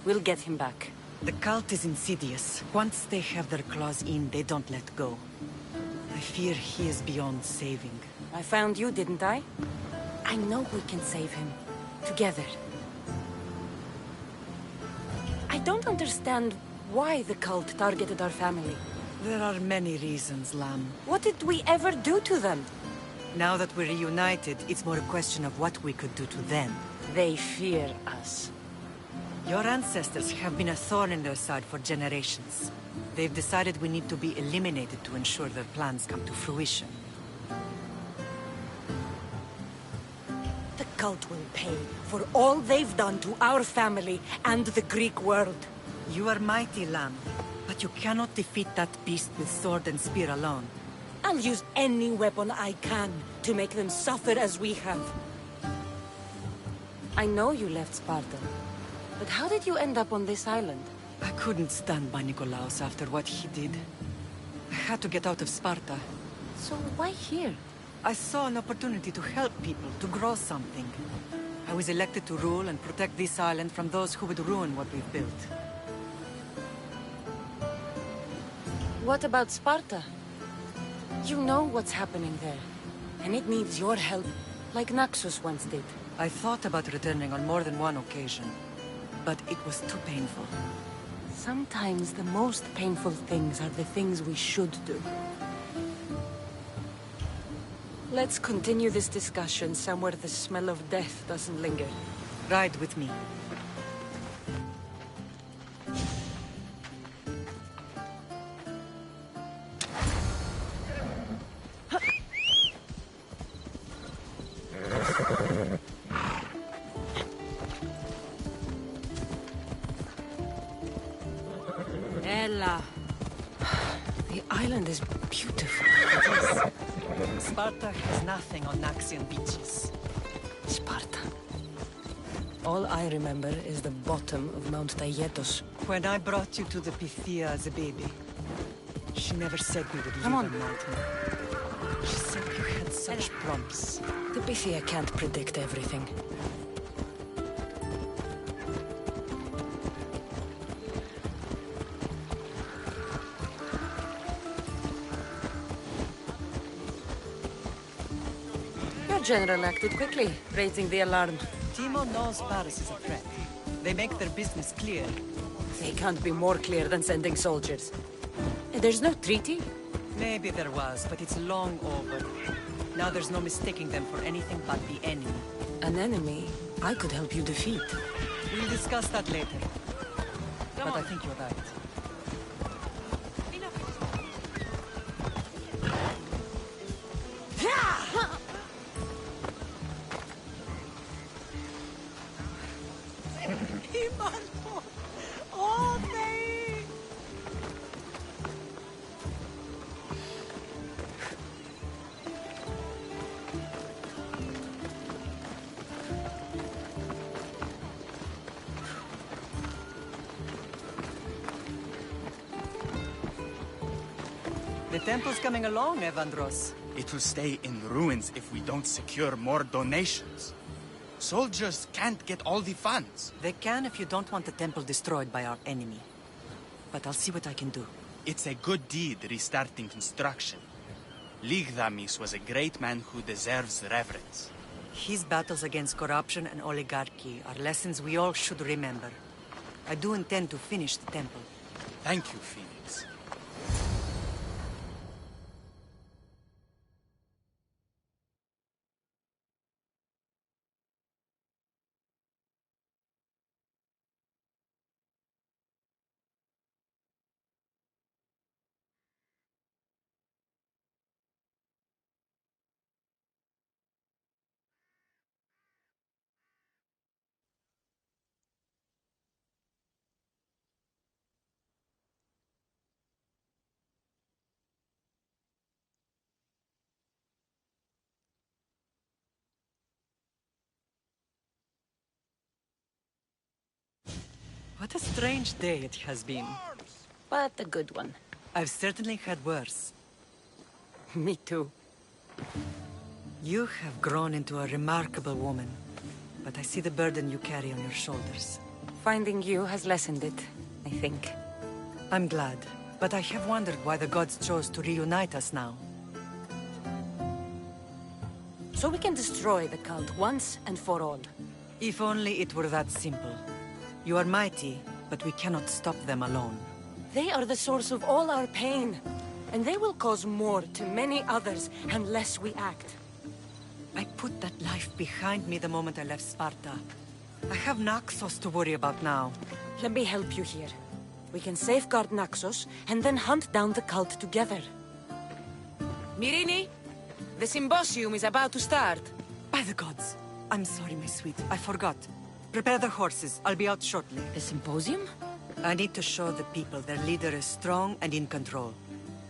We'll get him back. The cult is insidious. Once they have their claws in, they don't let go. I fear he is beyond saving. I found you, didn't I? I know we can save him. Together. I don't understand why the cult targeted our family. There are many reasons, Lamb. What did we ever do to them? Now that we're reunited, it's more a question of what we could do to them. They fear us. Your ancestors have been a thorn in their side for generations. They've decided we need to be eliminated to ensure their plans come to fruition. The cult will pay for all they've done to our family and the Greek world. You are mighty, Lamb, but you cannot defeat that beast with sword and spear alone. I'll use any weapon I can to make them suffer as we have. I know you left Sparta, but how did you end up on this island? I couldn't stand by Nikolaos after what he did. I had to get out of Sparta. So why here? I saw an opportunity to help people, to grow something. I was elected to rule and protect this island from those who would ruin what we've built. What about Sparta? You know what's happening there, and it needs your help, like Naxos once did. I thought about returning on more than one occasion. but it was too painful. Sometimes the most painful things are the things we should do. Let's continue this discussion somewhere the smell of death doesn't linger. Ride with me. Ella. The island is beautiful. It is. Sparta has nothing on Naxian beaches. Sparta. All I remember is the bottom of Mount Taygetos. When I brought you to the Pythia as a baby, she never said we would Come live on. a nightmare. She said you had such promise. The Pythia can't predict everything. Your general acted quickly, raising the alarm. Timo knows Paris is a threat. They make their business clear. They can't be more clear than sending soldiers. There's no treaty? Maybe there was, but it's long over. Now there's no mistaking them for anything but the enemy. An enemy I could help you defeat. We'll discuss that later. But I think you're right. Oh, they... The temple's coming along, Evandros. It will stay in ruins if we don't secure more donations. Soldiers can't get all the funds. They can if you don't want the temple destroyed by our enemy. But I'll see what I can do. It's a good deed restarting construction. Ligdamis was a great man who deserves reverence. His battles against corruption and oligarchy are lessons we all should remember. I do intend to finish the temple. Thank you, Phoenix. What a strange day it has been. But a good one. I've certainly had worse. Me too. You have grown into a remarkable woman, but I see the burden you carry on your shoulders. Finding you has lessened it, I think. I'm glad, but I have wondered why the gods chose to reunite us now. So we can destroy the cult once and for all. If only it were that simple. You are mighty, but we cannot stop them alone. They are the source of all our pain, and they will cause more to many others unless we act. I put that life behind me the moment I left Sparta. I have Naxos to worry about now. Let me help you here. We can safeguard Naxos, and then hunt down the cult together. Myrrine, the symposium is about to start. By the gods. I'm sorry, my sweet. I forgot. Prepare the horses. I'll be out shortly. The symposium? I need to show the people their leader is strong and in control.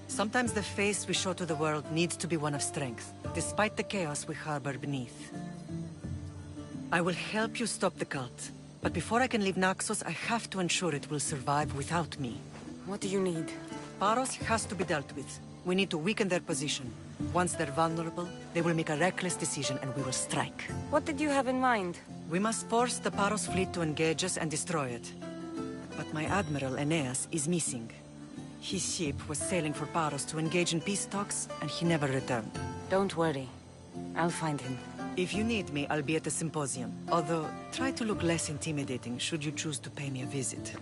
Sometimes the face we show to the world needs to be one of strength, despite the chaos we harbor beneath. I will help you stop the cult, but before I can leave Naxos, I have to ensure it will survive without me. What do you need? Paros has to be dealt with. We need to weaken their position. Once they're vulnerable, they will make a reckless decision and we will strike. What did you have in mind? We must force the Paros fleet to engage us and destroy it. But my admiral, Aeneas, is missing. His ship was sailing for Paros to engage in peace talks, and he never returned. Don't worry. I'll find him. If you need me, I'll be at the symposium. Although, try to look less intimidating should you choose to pay me a visit.